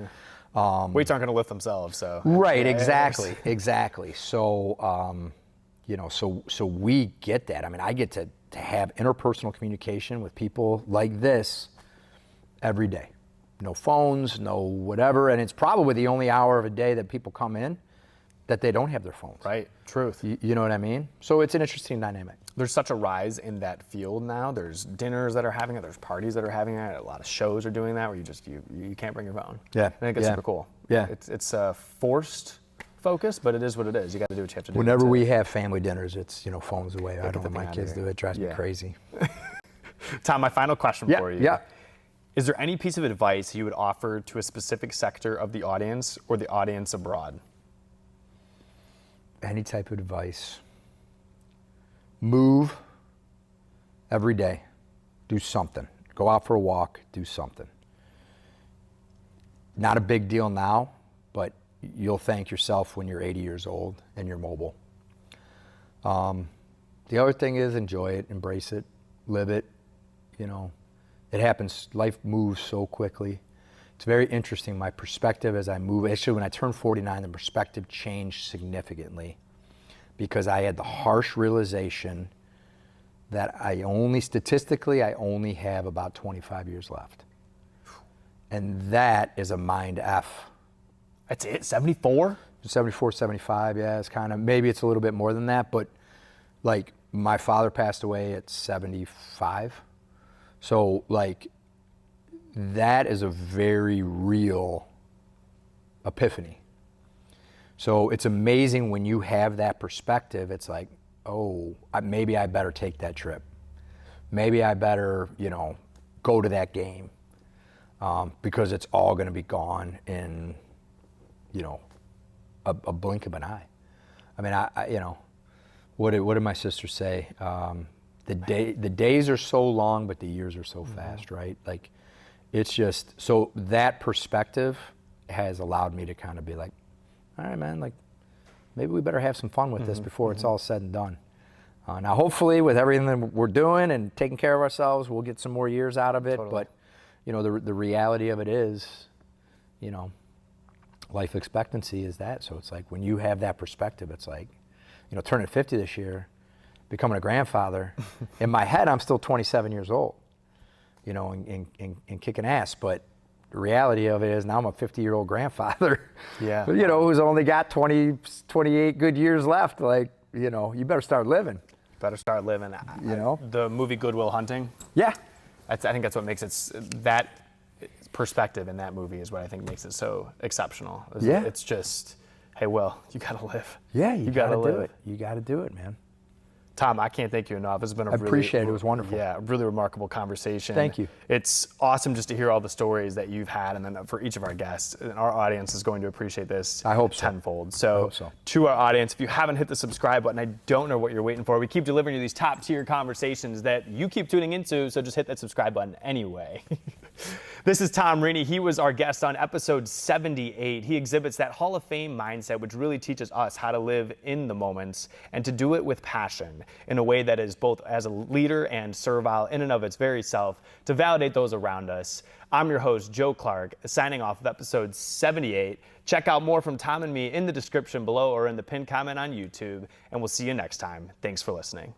weights aren't going to lift themselves, so. Right, exactly. So, so we get that. I mean, I get to have interpersonal communication with people like this every day. No phones, no whatever, and it's probably the only hour of a day that people come in that they don't have their phones. Right, truth. You know what I mean? So it's an interesting dynamic. There's such a rise in that field now. There's dinners that are having it. There's parties that are having it. A lot of shows are doing that where you can't bring your phone. Yeah. I think it's super cool. Yeah. It's a forced focus, but it is what it is. You got to do what you have to do. Whenever we have family dinners, it's phones away. I don't let my kids do it. It drives me Yeah. crazy. Tom, my final question for you. Yeah. Is there any piece of advice you would offer to a specific sector of the audience or the audience abroad? Any type of advice. Move every day. Do something. Go out for a walk. Do something. Not a big deal now, but you'll thank yourself when you're 80 years old and you're mobile. The other thing is enjoy it, embrace it, live it. It happens. Life moves so quickly. It's very interesting. My perspective as I move, actually when I turned 49, the perspective changed significantly because I had the harsh realization that statistically, I only have about 25 years left. And that is a mind F. That's it? 74? 74, 75, yeah, it's kind of, maybe it's a little bit more than that, but like my father passed away at 75. So like that is a very real epiphany. So it's amazing when you have that perspective, it's like, oh, maybe I better take that trip. Maybe I better, go to that game because it's all going to be gone in, a blink of an eye. I mean, what did my sister say? The days are so long, but the years are so fast, right? Like, it's just, so that perspective has allowed me to kind of be like, all right, man, like, maybe we better have some fun with this before it's all said and done. Now, hopefully, with everything that we're doing and taking care of ourselves, we'll get some more years out of it. Totally. But, the reality of it is, life expectancy is that. So it's like when you have that perspective, it's like, turning 50 this year, becoming a grandfather. In my head, I'm still 27 years old, and kicking ass. But the reality of it is now I'm a 50-year-old grandfather, Yeah. who's only got 20, 28 good years left. Like, you better start living. Better start living. The movie Good Will Hunting. Yeah. I think that's what makes it, that perspective in that movie is what I think makes it so exceptional. Yeah. It's just, hey, Will, you got to live. Yeah, you got to do live. it. You got to do it, man. Tom, I can't thank you enough. It's been I appreciate it. It was wonderful. Yeah, a really remarkable conversation. Thank you. It's awesome just to hear all the stories that you've had, and then for each of our guests, and our audience is going to appreciate this. I hope so. Tenfold. So, I hope so. To our audience, if you haven't hit the subscribe button, I don't know what you're waiting for. We keep delivering you these top tier conversations that you keep tuning into, so just hit that subscribe button anyway. This is Tom Rini. He was our guest on episode 78. He exhibits that Hall of Fame mindset, which really teaches us how to live in the moments and to do it with passion in a way that is both as a leader and servile in and of its very self to validate those around us. I'm your host, Joe Clark, signing off of episode 78. Check out more from Tom and me in the description below or in the pinned comment on YouTube, and we'll see you next time. Thanks for listening.